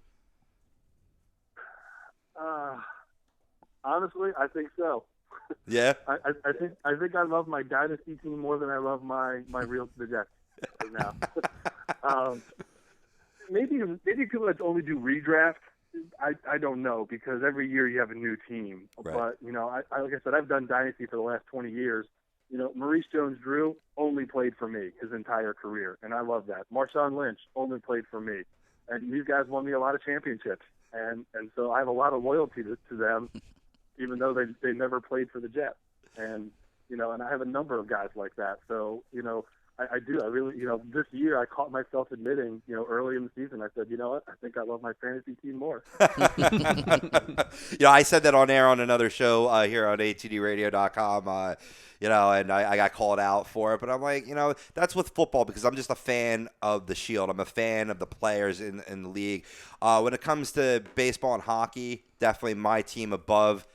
Honestly, I think so. Yeah. I think I love my dynasty team more than I love the Jets right now. Maybe people that only do redraft. I don't know, because every year you have a new team. Right. But like I said, I've done dynasty for the last 20 years. Maurice Jones-Drew only played for me his entire career, and I love that. Marshawn Lynch only played for me, and these guys won me a lot of championships, and so I have a lot of loyalty to them, even though they never played for the Jets. And and I have a number of guys like that. So I do. I really, this year I caught myself admitting, early in the season, I said, what? I think I love my fantasy team more. I said that on air on another show here on ATDRadio.com, and I got called out for it. But I'm like, that's with football, because I'm just a fan of the Shield. I'm a fan of the players in the league. When it comes to baseball and hockey, definitely my team above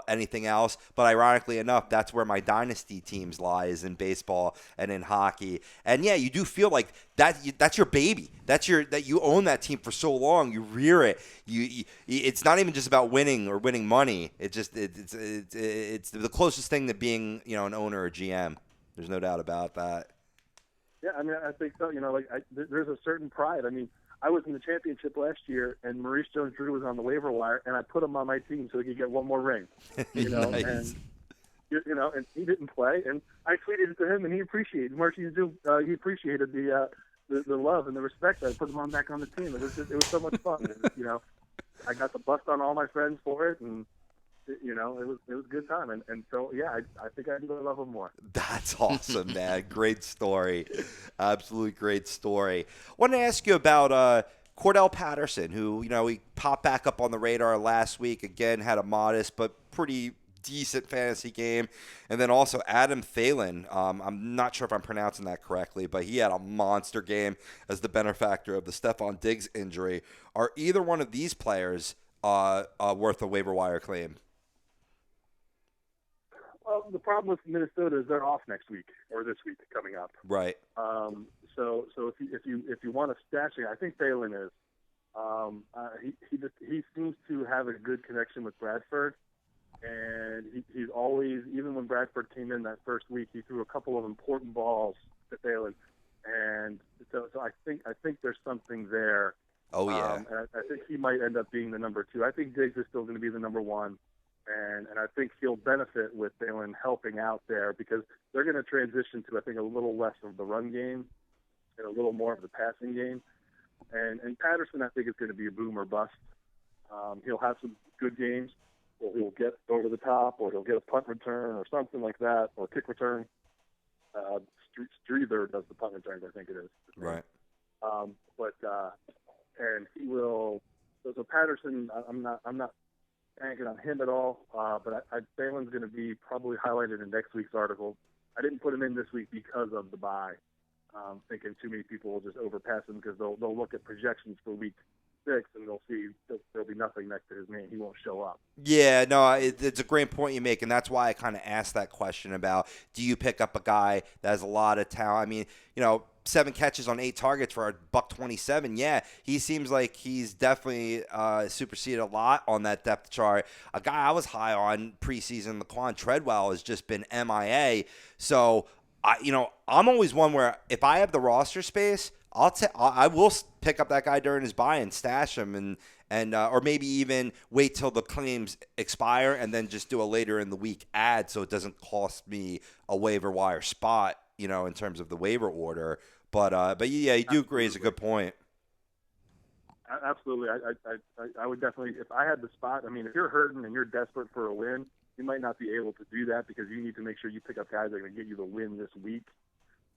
anything else. But ironically enough, that's where my dynasty teams lie, is in baseball and in hockey. And yeah, you do feel like that's your baby. That you own that team for so long. You rear it. It's not even just about winning or winning money. It's the closest thing to being an owner or GM. There's no doubt about that. Yeah, I think so. There's a certain pride. I was in the championship last year, and Maurice Jones-Drew was on the waiver wire, and I put him on my team so he could get one more ring. Nice. And and he didn't play, and I tweeted it to him, and he appreciated he appreciated the love and the respect. I put him back on the team. It was so much fun. I got to bust on all my friends for it, and it was a good time. And so yeah, I think I do love him more. That's awesome, man. Great story. Absolutely great story. I want to ask you about Cordell Patterson, who, he popped back up on the radar last week. Again, had a modest but pretty decent fantasy game. And then also Adam Thielen. I'm not sure if I'm pronouncing that correctly, but he had a monster game as the benefactor of the Stephon Diggs injury. Are either one of these players worth a waiver wire claim? Well, the problem with Minnesota is they're off next week, or this week coming up. Right. So if you want to stash it, I think Thielen is. He seems to have a good connection with Bradford, and he's always, even when Bradford came in that first week, he threw a couple of important balls to Thielen, and so I think there's something there. Oh, yeah. And I think he might end up being the number 2. I think Diggs is still going to be the number 1. And I think he'll benefit with Thielen helping out there because they're going to transition to, I think, a little less of the run game and a little more of the passing game. And Patterson, I think, is going to be a boom or bust. He'll have some good games, or he'll get over the top, or he'll get a punt return or something like that, or kick return. Streether does the punt returns, I think it is. Right. And he will. So Patterson, I'm not banking on him at all. But Thielen's going to be probably highlighted in next week's article. I didn't put him in this week because of the bye. Thinking too many people will just overpass him because they'll look at projections for week 6 and they'll see there'll be nothing next to his name. He won't show up. Yeah, no, it's a great point you make, and that's why I kind of asked that question about do you pick up a guy that has a lot of talent? I mean, 7 catches on 8 targets for a $127. Yeah, he seems like he's definitely superseded a lot on that depth chart. A guy I was high on preseason, Laquan Treadwell, has just been M.I.A. So, I'm always one where if I have the roster space, I will pick up that guy during his bye and stash him and or maybe even wait till the claims expire and then just do a later in the week ad so it doesn't cost me a waiver wire spot, in terms of the waiver order. But yeah, you do raise a good point. Absolutely. I would definitely, if I had the spot, if you're hurting and you're desperate for a win, you might not be able to do that because you need to make sure you pick up guys that are going to get you the win this week.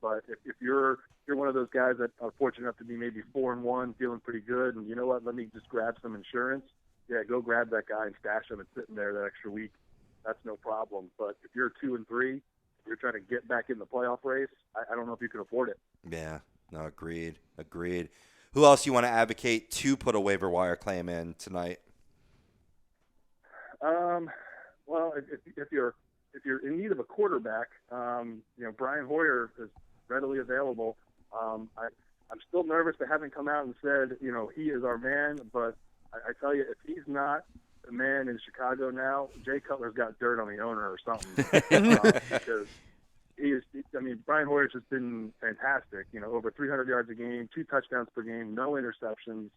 But if you're one of those guys that are fortunate enough to be maybe 4-1, feeling pretty good, and you know what, let me just grab some insurance, yeah, go grab that guy and stash him and sitting there that extra week. That's no problem. But if you're 2-3, you're trying to get back in the playoff race, I don't know if you can afford it. Yeah, no, agreed. Who else you want to advocate to put a waiver wire claim in tonight? Well, if you're in need of a quarterback, Brian Hoyer is readily available. I'm still nervous they haven't come out and said, he is our man. But I tell you, if he's not the man in Chicago now, Jay Cutler's got dirt on the owner or something. Because Brian Hoyer's just been fantastic. Over 300 yards a game, 2 touchdowns per game, no interceptions.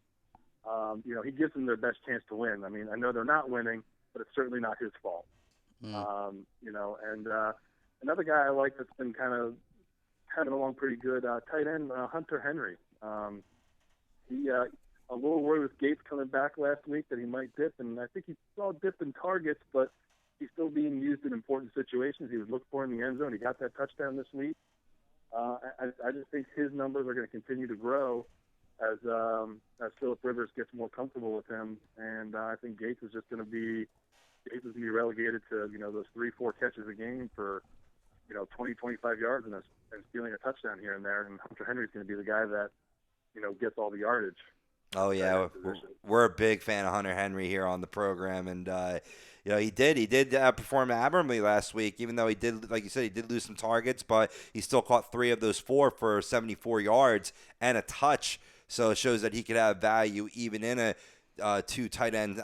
He gives them their best chance to win. I know they're not winning, but it's certainly not his fault. Another guy I like that's been kind of along pretty good, tight end Hunter Henry. He a little worried with Gates coming back last week that he might dip, and I think he saw a dip in targets, but he's still being used in important situations. He was looked for in the end zone. He got that touchdown this week. I just think his numbers are going to continue to grow as Phillip Rivers gets more comfortable with him, and I think Gates is going to be relegated to those 3-4 catches a game for 20-25 yards and stealing a touchdown here and there, and Hunter Henry's going to be the guy that gets all the yardage. Oh yeah, we're a big fan of Hunter Henry here on the program, and he did perform admirably last week. Even though he did, like you said, he did lose some targets, but he still caught 3 of those 4 for 74 yards and a touch. So it shows that he could have value even in a 2 tight end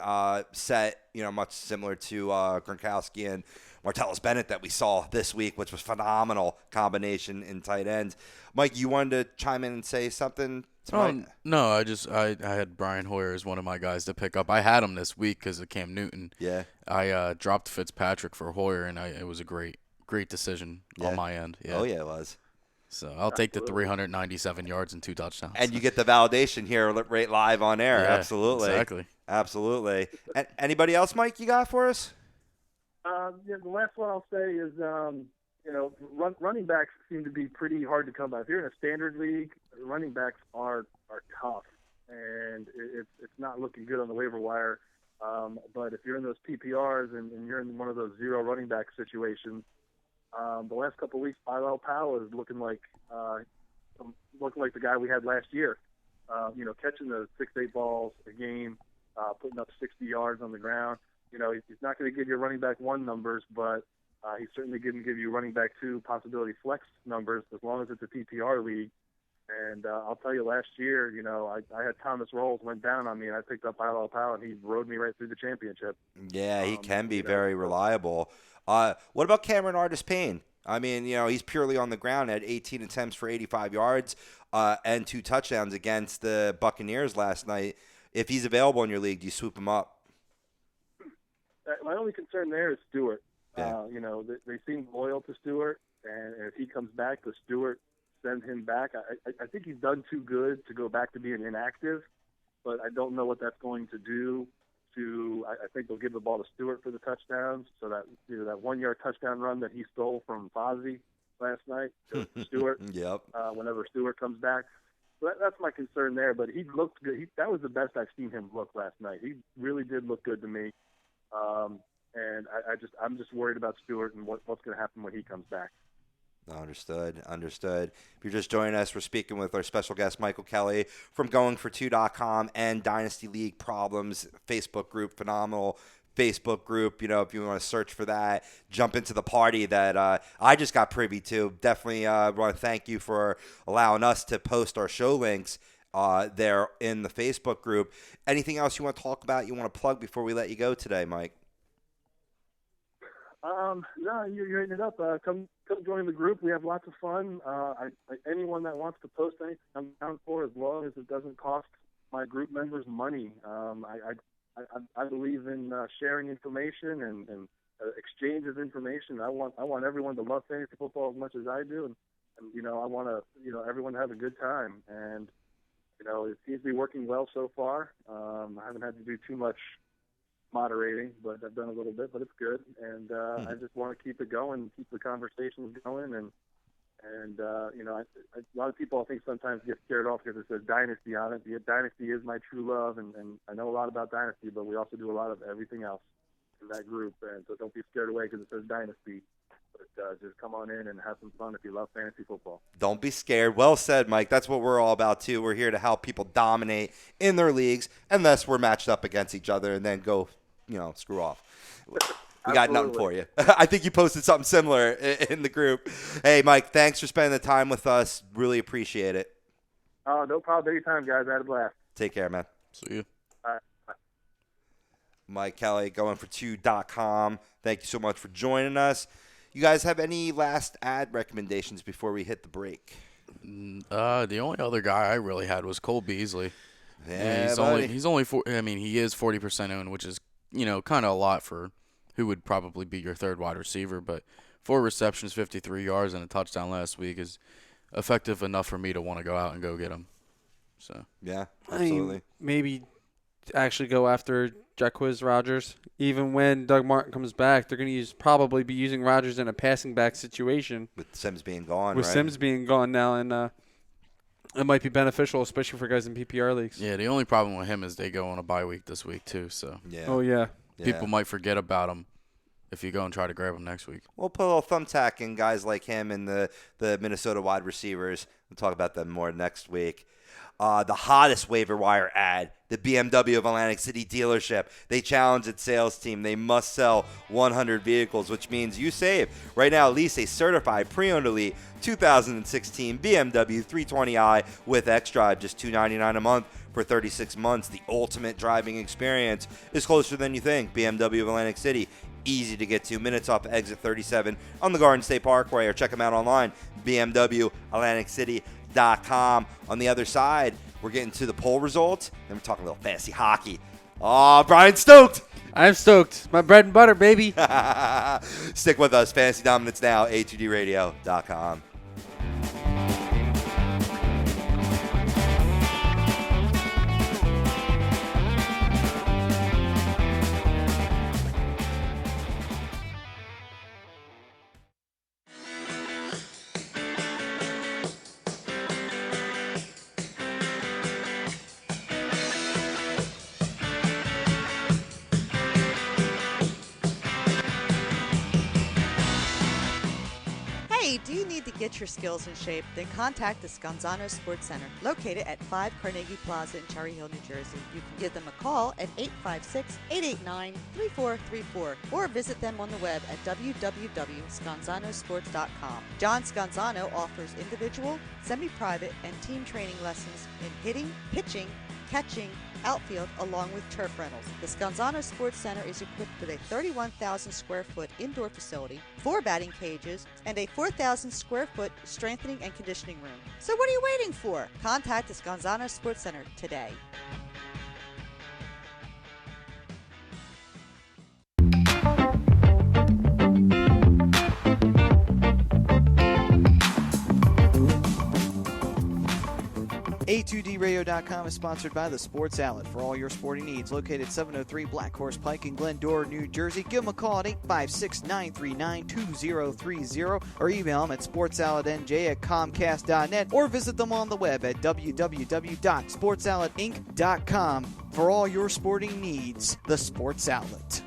set. Much similar to Gronkowski and Martellus Bennett that we saw this week, which was phenomenal combination in tight ends. Mike, you wanted to chime in and say something? No, I had Brian Hoyer as one of my guys to pick up. I had him this week because of Cam Newton. Yeah. I dropped Fitzpatrick for Hoyer, and it was a great decision on my end. Yeah. Oh, yeah, it was. So I'll take the 397 yards and 2 touchdowns. And you get the validation here right live on air. Yeah, absolutely. Exactly. Absolutely. And anybody else, Mike, you got for us? The last one I'll say is, running backs seem to be pretty hard to come by. If you're in a standard league, running backs are tough, and it's not looking good on the waiver wire. But if you're in those PPRs and you're in one of those 0 running back situations, the last couple of weeks, Bilal Powell is looking like the guy we had last year. Catching those 6-8 balls a game, putting up 60 yards on the ground. He's not going to give you running back 1 numbers, but he's certainly going to give you running back 2 possibility flex numbers as long as it's a PPR league. And I'll tell you, last year, I had Thomas Rolls went down on me, and I picked up Bilal Powell, and he rode me right through the championship. Yeah, he can be very reliable. What about Cameron Artis-Payne? I mean, he's purely on the ground at 18 attempts for 85 yards and 2 touchdowns against the Buccaneers last night. If he's available in your league, do you swoop him up? My only concern there is Stewart. Yeah. They seem loyal to Stewart, and if he comes back, does Stewart send him back? I think he's done too good to go back to being inactive, but I don't know what that's going to do. I think they'll give the ball to Stewart for the touchdowns, so that that 1-yard touchdown run that he stole from Fozzie last night to Stewart. Yep. Whenever Stewart comes back, so that's my concern there. But he looked good. That was the best I've seen him look last night. He really did look good to me. And I'm just worried about Stewart and what's going to happen when he comes back. Understood. If you're just joining us, we're speaking with our special guest, Michael Kelley from GoingFor2.com and Dynasty League Problems Facebook group, phenomenal Facebook group. If you want to search for that, jump into the party that I just got privy to. Definitely want to thank you for allowing us to post our show links there in the Facebook group. Anything else you want to talk about, you want to plug before we let you go today, Mike? No, you're hitting it up. Come join the group. We have lots of fun. Anyone that wants to post anything, I'm down for, as long as it doesn't cost my group members money. I believe in sharing information and exchange of information. I want everyone to love fantasy football as much as I do, and I want to everyone to have a good time. And it seems to be working well so far. I haven't had to do too much moderating, but I've done a little bit, but it's good. And I just want to keep it going, keep the conversations going. And a lot of people I think sometimes get scared off because it says Dynasty on it. The Dynasty is my true love, and I know a lot about Dynasty, but we also do a lot of everything else in that group. And so don't be scared away because it says Dynasty. But just come on in and have some fun if you love fantasy football. Don't be scared. Well said, Mike. That's what we're all about, too. We're here to help people dominate in their leagues unless we're matched up against each other and then go, screw off. We got nothing for you. I think you posted something similar in the group. Hey, Mike, thanks for spending the time with us. Really appreciate it. No problem. Anytime, guys. I had a blast. Take care, man. See you. All right. Bye. Mike Kelley, GoingFor2.com. Thank you so much for joining us. You guys have any last ad recommendations before we hit the break? The only other guy I really had was Cole Beasley. Yeah, he's only he is 40% owned, which is kind of a lot for who would probably be your third wide receiver. But 4 receptions, 53 yards, and a touchdown last week is effective enough for me to want to go out and go get him. So yeah, absolutely. Maybe actually go after Jacquizz Rodgers. Even when Doug Martin comes back, they're going to probably be using Rodgers in a passing back situation. With Sims being gone, With right? Sims being gone now, and it might be beneficial, especially for guys in PPR leagues. Yeah, the only problem with him is they go on a bye week this week too. So yeah. Oh, yeah. People might forget about him if you go and try to grab him next week. We'll put a little thumbtack in guys like him and the Minnesota wide receivers. We'll talk about them more next week. The hottest waiver wire ad, the BMW of Atlantic City dealership. They challenge its sales team. They must sell 100 vehicles, which means you save. Right now, lease a certified pre-owned elite 2016 BMW 320i with xDrive, just $299 a month for 36 months. The ultimate driving experience is closer than you think. BMW of Atlantic City. Easy to get to, minutes off exit 37 on the Garden State Parkway, or check them out online, BMWAtlanticCity.com. On the other side, we're getting to the poll results, and we're talking a little fantasy hockey. Oh, Brian's stoked. I'm stoked. My bread and butter, baby. Stick with us. Fantasy Dominance Now, A2DRadio.com. Do you need to get your skills in shape? Then contact the Scanzano Sports Center, located at 5 Carnegie Plaza in Cherry Hill, New Jersey. You can give them a call at 856-889-3434 or visit them on the web at www.scanzanosports.com. John Scanzano offers individual, semi-private, and team training lessons in hitting, pitching, catching, outfield, along with turf rentals. The Scanzano Sports Center is equipped with a 31,000 square foot indoor facility, 4 batting cages, and a 4,000 square foot strengthening and conditioning room. So what are you waiting for? Contact the Scanzano Sports Center today. A2DRadio.com is sponsored by the Sports Outlet for all your sporting needs. Located 703 Black Horse Pike in Glendora, New Jersey. Give them a call at 856-939-2030 or email them at sportsoutletnj@comcast.net or visit them on the web at www.sportsoutletinc.com for all your sporting needs. The Sports Outlet.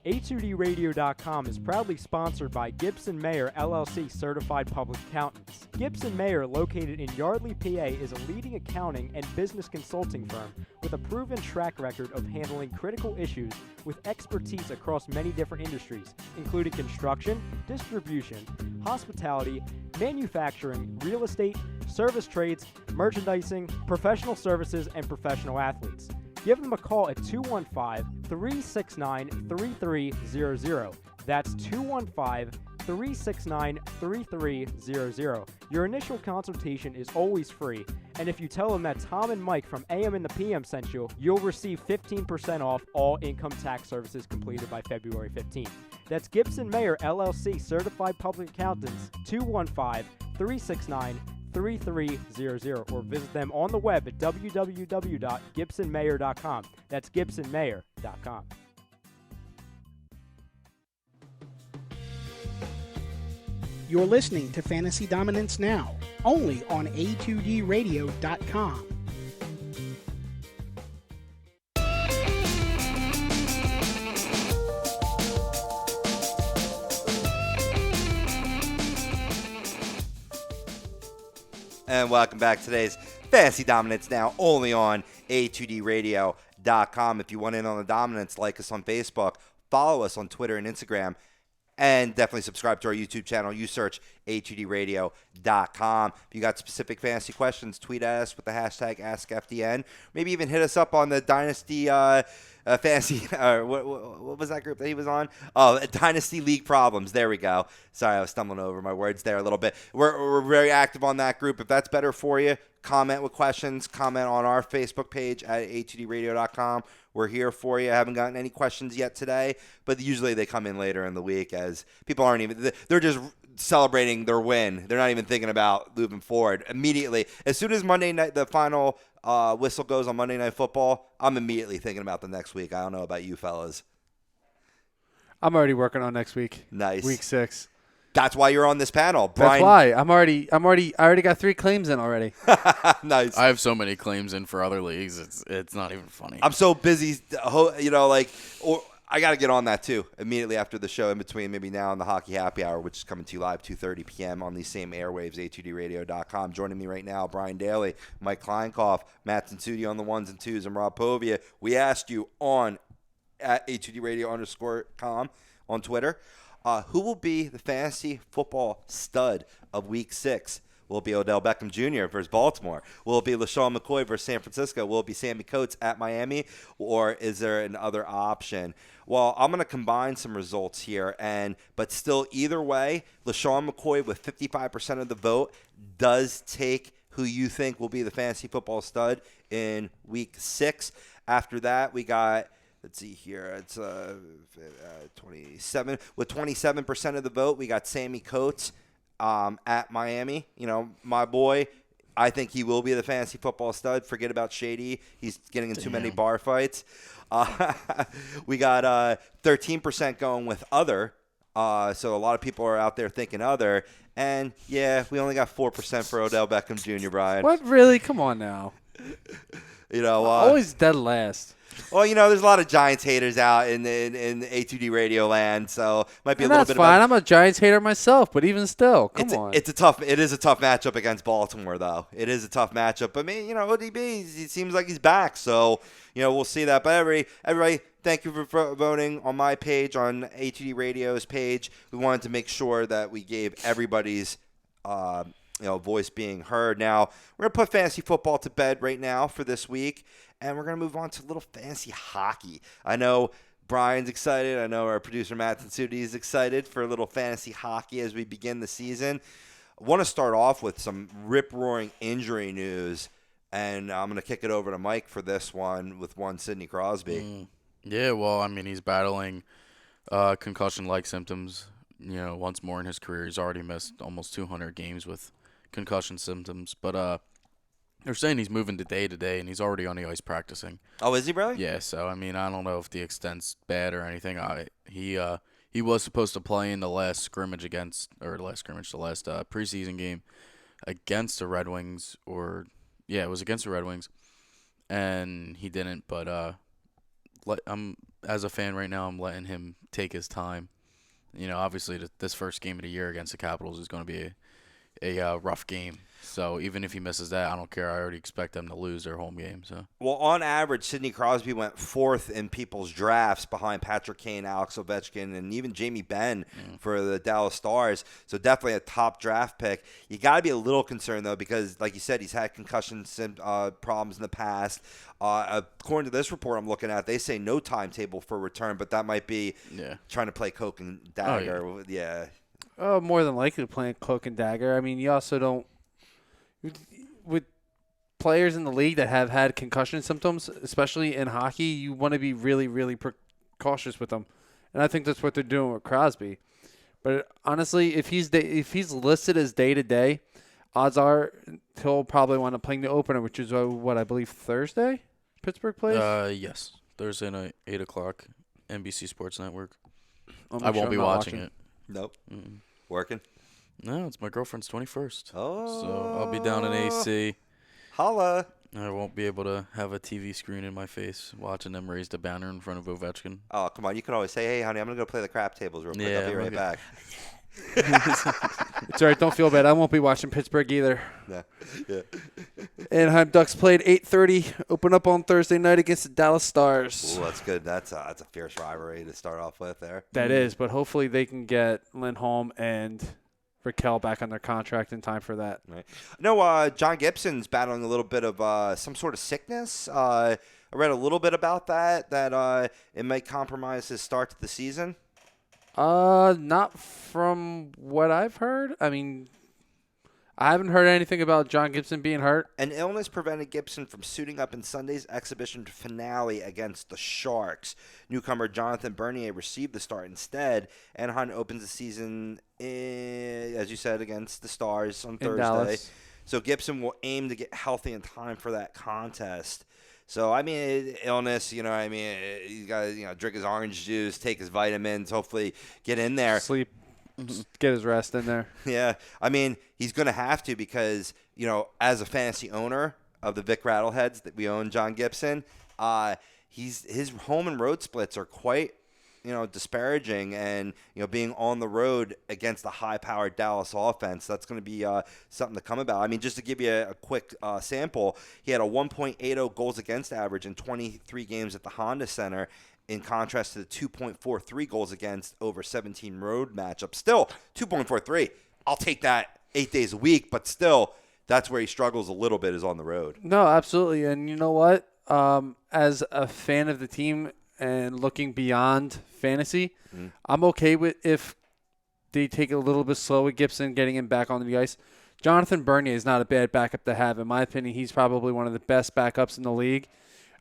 A2DRadio.com is proudly sponsored by Gibson Mayer LLC Certified Public Accountants. Gibson Mayer, located in Yardley, PA, is a leading accounting and business consulting firm with a proven track record of handling critical issues with expertise across many different industries, including construction, distribution, hospitality, manufacturing, real estate, service trades, merchandising, professional services, and professional athletes. Give them a call at 215-369-3300. That's 215-369-3300. Your initial consultation is always free, and if you tell them that Tom and Mike from AM and the PM sent you, you'll receive 15% off all income tax services completed by February 15th. That's Gibson Mayer LLC Certified Public Accountants, 215-369-3300, or visit them on the web at www.gibsonmayer.com. That's gibsonmayer.com. You're listening to Fantasy Dominance Now, only on A2DRadio.com. And welcome back to today's Fantasy Dominance Now, only on A2DRadio.com. If you want in on the dominance, like us on Facebook, follow us on Twitter and Instagram, and definitely subscribe to our YouTube channel. You search A2DRadio.com. If you got specific fantasy questions, tweet at us with the hashtag AskFDN. Maybe even hit us up on the Dynasty Fantasy. What was that group that he was on? Oh, Dynasty League Problems. There we go. Sorry, I was stumbling over my words there a little bit. We're very active on that group. If that's better for you, comment with questions. Comment on our Facebook page at A2DRadio.com. We're here for you. I haven't gotten any questions yet today, but usually they come in later in the week as people aren't even – they're just celebrating their win. They're not even thinking about moving forward. Immediately, as soon as Monday night, the final whistle goes on Monday Night Football, I'm immediately thinking about the next week. I don't know about you fellas. I'm already working on next week. Nice. Week 6. That's why you're on this panel, Brian. That's why I already got 3 claims in already. Nice. I have so many claims in for other leagues. It's not even funny. I'm so busy, or I got to get on that too immediately after the show, in between maybe now and the Hockey Happy Hour, which is coming to you live 2:30 p.m. on these same airwaves, A2DRadio.com. Joining me right now, Brian Daly, Mike Kleinkoff, Matt Tensudi on the ones and twos, and Rob Povia. We asked you on at A2DRadio_com on Twitter, who will be the fantasy football stud of Week 6? Will it be Odell Beckham Jr. versus Baltimore? Will it be LaShawn McCoy versus San Francisco? Will it be Sammie Coates at Miami? Or is there another option? Well, I'm going to combine some results here, but still either way, LaShawn McCoy with 55% of the vote does take who you think will be the fantasy football stud in Week 6. After that, we got... Let's see here. It's 27. With 27% of the vote, we got Sammie Coates at Miami. You know, my boy. I think he will be the fantasy football stud. Forget about Shady. He's getting in too many bar fights. We got 13% going with other. So a lot of people are out there thinking other. And, yeah, we only got 4% for Odell Beckham Jr., Brian. What? Really? Come on now. You know, always dead last. Well, there's a lot of Giants haters out in A2D radio land, so might be And a little that's bit fine. of I'm a Giants hater myself, but even still, come on. It is a tough matchup against Baltimore, though. It is a tough matchup. But, ODB, he seems like he's back. So, we'll see that. But everybody, thank you for voting on my page, on A2D Radio's page. We wanted to make sure that we gave everybody's voice being heard. Now, we're going to put fantasy football to bed right now for this week, and we're going to move on to a little fantasy hockey. I know Brian's excited. I know our producer, Matt Tensudi, is excited for a little fantasy hockey as we begin the season. I want to start off with some rip-roaring injury news, and I'm going to kick it over to Mike for this one with Sidney Crosby. Yeah, well, he's battling concussion-like symptoms. Once more in his career, he's already missed almost 200 games with concussion symptoms. But they're saying he's moving to day-to-day, and he's already on the ice practicing. Oh, is he really? Yeah, so, I don't know if the extent's bad or anything. He was supposed to play in the last preseason game against the Red Wings, it was against the Red Wings, and he didn't. But as a fan right now, I'm letting him take his time. Obviously this first game of the year against the Capitals is going to be a rough game. So even if he misses that, I don't care. I already expect them to lose their home game. So well, on average, Sidney Crosby went 4th in people's drafts behind Patrick Kane, Alex Ovechkin, and even Jamie Benn for the Dallas Stars. So definitely a top draft pick. You got to be a little concerned, though, because, like you said, he's had concussion problems in the past. According to this report I'm looking at, they say no timetable for return, but that might be trying to play cloak and dagger. Oh, yeah. More than likely playing cloak and dagger. You also don't – with players in the league that have had concussion symptoms, especially in hockey, you want to be really, really cautious with them. And I think that's what they're doing with Crosby. But honestly, if he's listed as day-to-day, odds are he'll probably want to play the opener, which is, I believe, Thursday Pittsburgh plays? Yes. Thursday night, 8 o'clock, NBC Sports Network. I won't be watching it. Nope. Working? No, it's my girlfriend's 21st. Oh. So I'll be down in AC. Holla. I won't be able to have a TV screen in my face watching them raise the banner in front of Ovechkin. Oh, come on. You can always say, hey, honey, I'm going to go play the crap tables real quick. I'll be right back. It's all right. Don't feel bad. I won't be watching Pittsburgh either. Yeah. Anaheim Ducks played 8:30. Open up on Thursday night against the Dallas Stars. Ooh, that's good. That's a fierce rivalry to start off with there. That is, but hopefully they can get Lindholm and Raquel back on their contract in time for that. Right. No, John Gibson's battling a little bit of some sort of sickness. I read a little bit about that it might compromise his start to the season. Not from what I've heard. I haven't heard anything about John Gibson being hurt. An illness prevented Gibson from suiting up in Sunday's exhibition finale against the Sharks. Newcomer Jonathan Bernier received the start instead. Anaheim opens the season, as you said, against the Stars on Thursday. Dallas. So Gibson will aim to get healthy in time for that contest. So, illness, you got to, drink his orange juice, take his vitamins, hopefully get in there. Sleep. Get his rest in there. Yeah. He's going to have to because, as a fantasy owner of the Vic Rattleheads that we own, John Gibson, his home and road splits are quite, disparaging. And, being on the road against the high-powered Dallas offense, that's going to be something to come about. Just to give you a quick sample, he had a 1.80 goals against average in 23 games at the Honda Center, in contrast to the 2.43 goals against over 17 road matchups. Still, 2.43. I'll take that 8 days a week, but still, that's where he struggles a little bit is on the road. No, absolutely. And you know what? As a fan of the team and looking beyond fantasy, I'm okay with if they take it a little bit slow with Gibson getting him back on the ice. Jonathan Bernier is not a bad backup to have. In my opinion, he's probably one of the best backups in the league.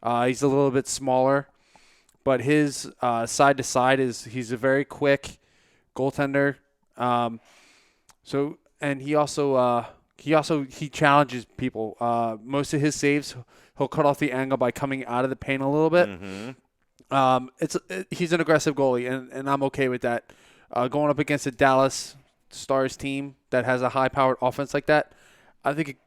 He's a little bit smaller. But his side-to-side he's a very quick goaltender. He challenges people. Most of his saves, he'll cut off the angle by coming out of the paint a little bit. He's an aggressive goalie, and I'm okay with that. Going up against a Dallas Stars team that has a high-powered offense like that, I think it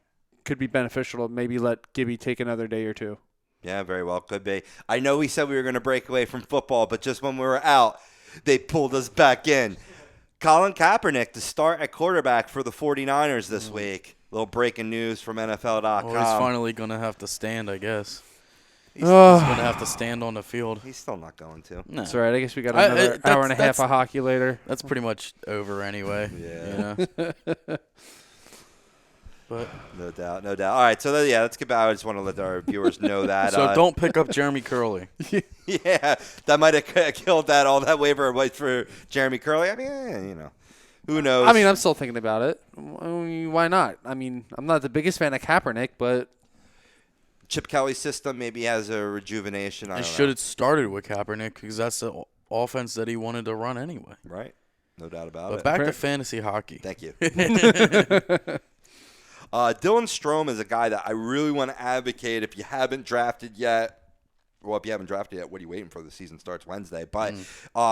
could be beneficial to maybe let Gibby take another day or two. Yeah, very well could be. I know we said we were going to break away from football, but just when we were out, they pulled us back in. Colin Kaepernick to start at quarterback for the 49ers this week. Little breaking news from NFL.com. Well, he's finally going to have to stand, I guess. He's going to have to stand on the field. He's still not going to. No. That's all right. I guess we got another hour and a half of hockey later. That's pretty much over anyway. Yeah. You know? But No doubt. All right, so let's get back. I just want to let our viewers know that. So don't pick up Jeremy Curley. Yeah, that might have killed all that waiver advice for Jeremy Curley. I mean, who knows? I mean, I'm still thinking about it. I mean, why not? I mean, I'm not the biggest fan of Kaepernick, but Chip Kelly's system maybe has a rejuvenation. It should have started with Kaepernick because that's the offense that he wanted to run anyway. Right. No doubt about But it. back to fantasy hockey. Thank you. Dylan Strome is a guy that I really want to advocate if you haven't drafted yet. Well, if you haven't drafted yet, what are you waiting for? The season starts Wednesday. But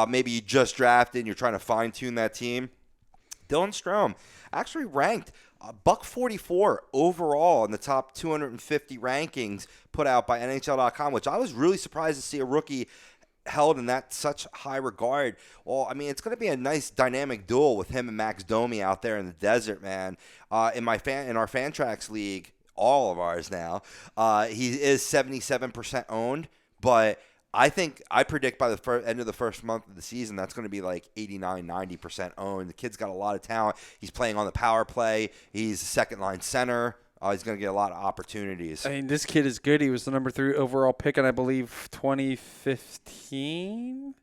maybe you just drafted and you're trying to fine-tune that team. Dylan Strome actually ranked $144 overall in the top 250 rankings put out by NHL.com, which I was really surprised to see a rookie held in that such high regard. Well, I mean, it's going to be a nice dynamic duel with him and Max Domi out there in the desert, man. In our Fantrax league, all of ours now, he is 77% owned, but I predict by the end of the first month of the season, that's going to be like 89, 90% owned. The kid's got a lot of talent. He's playing on the power play. He's a second-line center. He's going to get a lot of opportunities. I mean, this kid is good. He was the number 3 overall pick in, I believe, 2015.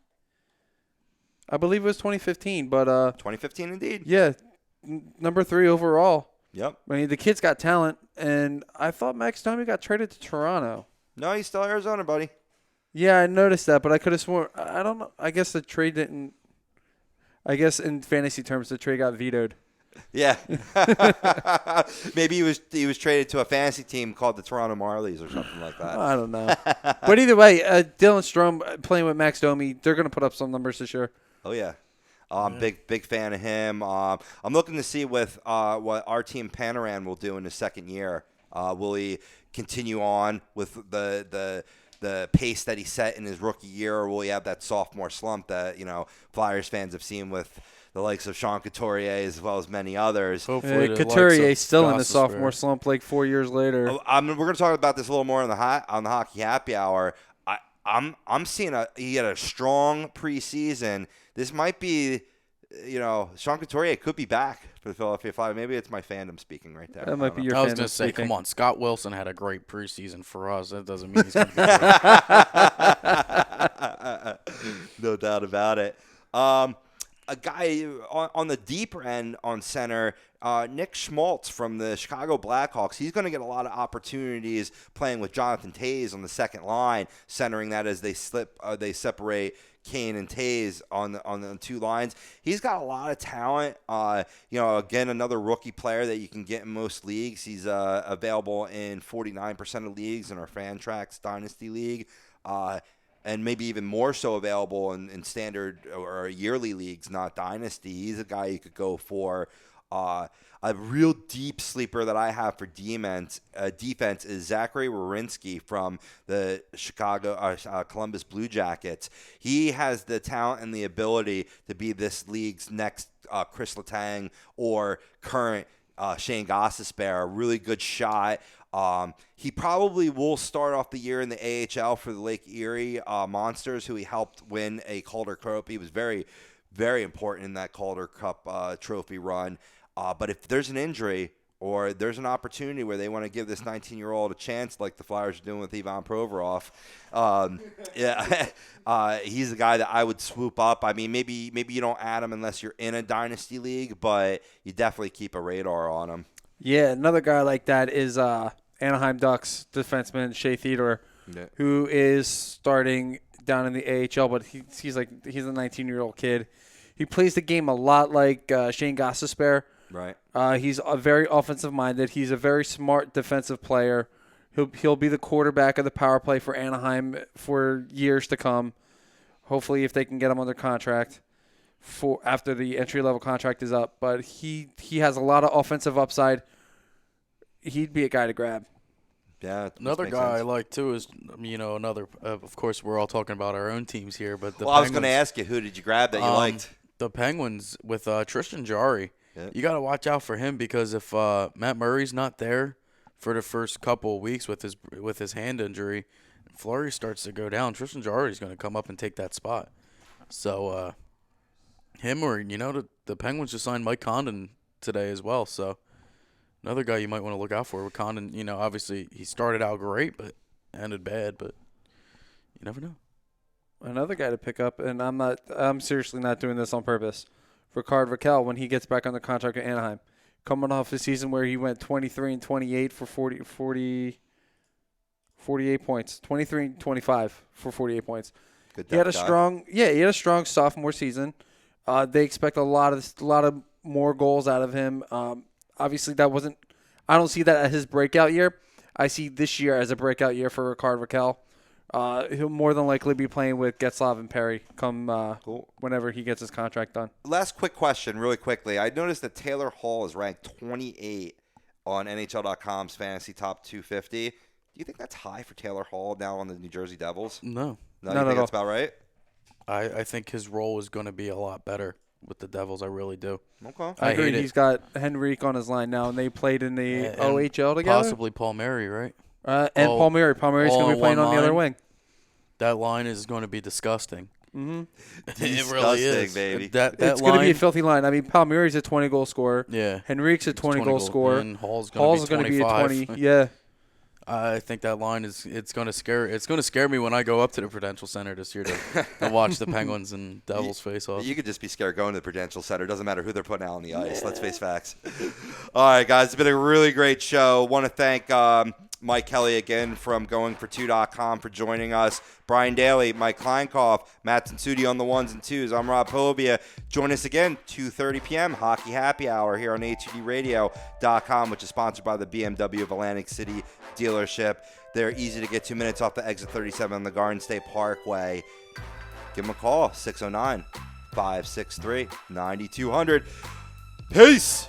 I believe it was 2015, but 2015 indeed. Yeah, number 3 overall. Yep. I mean, the kid's got talent, and I thought Max Domi got traded to Toronto. No, he's still Arizona, buddy. Yeah, I noticed that, but I could have sworn. I don't know. I guess the trade didn't. I guess in fantasy terms, the trade got vetoed. Yeah. Maybe he was traded to a fantasy team called the Toronto Marlies or something like that. I don't know. But either way, Dylan Strome playing with Max Domi, they're going to put up some numbers this year. Oh, yeah. Big fan of him. I'm looking to see what our team Panaran will do in his second year. Will he continue on with the pace that he set in his rookie year, or will he have that sophomore slump that Flyers fans have seen with the likes of Sean Couturier as well as many others? Hopefully, Couturier's still in the sophomore slump like 4 years later. We're going to talk about this a little more on the hockey happy hour. I'm seeing he had a strong preseason. This might be, Sean Couturier could be back for the Philadelphia Flyers. Maybe it's my fandom speaking right there. That might be your I was fandom going to say, speaking. come on, Scott Wilson had a great preseason for us. That doesn't mean he's going to be great. No doubt about it. A guy on the deeper end on center, Nick Schmaltz from the Chicago Blackhawks. He's going to get a lot of opportunities playing with Jonathan Toews on the second line, centering that as they separate Kane and Toews on the two lines. He's got a lot of talent. Again, another rookie player that you can get in most leagues. He's available in 49% of leagues in our Fantrax Dynasty League. And maybe even more so available in standard or yearly leagues, not dynasty. He's a guy you could go for. A real deep sleeper that I have for defense is Zachary Werenski from the Columbus Blue Jackets. He has the talent and the ability to be this league's next Chris Letang or current Shane Gostisbehere. A really good shot. He probably will start off the year in the AHL for the Lake Erie Monsters, who he helped win a Calder Cup. He was very, very important in that Calder Cup trophy run. But if there's an injury or there's an opportunity where they want to give this 19-year-old a chance, like the Flyers are doing with Ivan Provorov, he's a guy that I would swoop up. I mean, maybe you don't add him unless you're in a dynasty league, but you definitely keep a radar on him. Yeah, another guy like that is Anaheim Ducks defenseman Shea Theodore, who is starting down in the AHL, but he's a 19-year-old kid. He plays the game a lot like Shane Gostisbehere. Right. He's a very offensive-minded. He's a very smart defensive player. He'll be the quarterback of the power play for Anaheim for years to come. Hopefully, if they can get him under contract for after the entry-level contract is up. But he has a lot of offensive upside. He'd be a guy to grab. Yeah. Another guy I like too is, another. Of course, we're all talking about our own teams here, but I was going to ask you, who did you grab that you liked? The Penguins with Tristan Jarry. Yeah. You got to watch out for him because if Matt Murray's not there for the first couple of weeks with his hand injury, Fleury starts to go down. Tristan Jarry is going to come up and take that spot. So him or the Penguins just signed Mike Condon today as well. So another guy you might want to look out for with Condon. Obviously he started out great but ended bad, but you never know. Another guy to pick up, and I'm seriously not doing this on purpose. Rickard Rakell, when he gets back on the contract at Anaheim, coming off a season where he went 23 and 28 for 48 points, 23 and 25 for 48 points. Good he had a strong sophomore season. They expect a lot of more goals out of him. Obviously, I don't see that as his breakout year. I see this year as a breakout year for Rickard Rakell. He'll more than likely be playing with Getzlaf and Perry whenever he gets his contract done. Last quick question, really quickly. I noticed that Taylor Hall is ranked 28 on NHL.com's Fantasy Top 250. Do you think that's high for Taylor Hall now on the New Jersey Devils? No. No, you think that's about right? I think his role is going to be a lot better with the Devils. I really do. Okay. I agree. He's got Henrique on his line now, and they played in the OHL together. Possibly Paul Murray, right? And Paul Murray. Paul Murray's going to be playing on the other wing. That line is going to be disgusting. Mm-hmm. It really is, baby. It's going to be a filthy line. I mean, Paul Murray's a 20-goal scorer. Yeah. Henrique's a 20-goal scorer. And Hall's going to be 20. Yeah. I think that line it's going to scare me when I go up to the Prudential Center this year to watch the Penguins and Devils face off. You could just be scared going to the Prudential Center. It doesn't matter who they're putting out on the ice. Let's face facts. All right, guys, it's been a really great show. Want to thank Mike Kelley again from goingfor2.com for joining us. Brian Daly, Mike Kleinkoff, Matt Tensudi on the ones and twos. I'm Rob Povia. Join us again, 2:30 p.m. Hockey Happy Hour here on HUDRadio.com, which is sponsored by the BMW of Atlantic City dealership. They're easy to get 2 minutes off the exit 37 on the Garden State Parkway. Give them a call, 609-563-9200. Peace!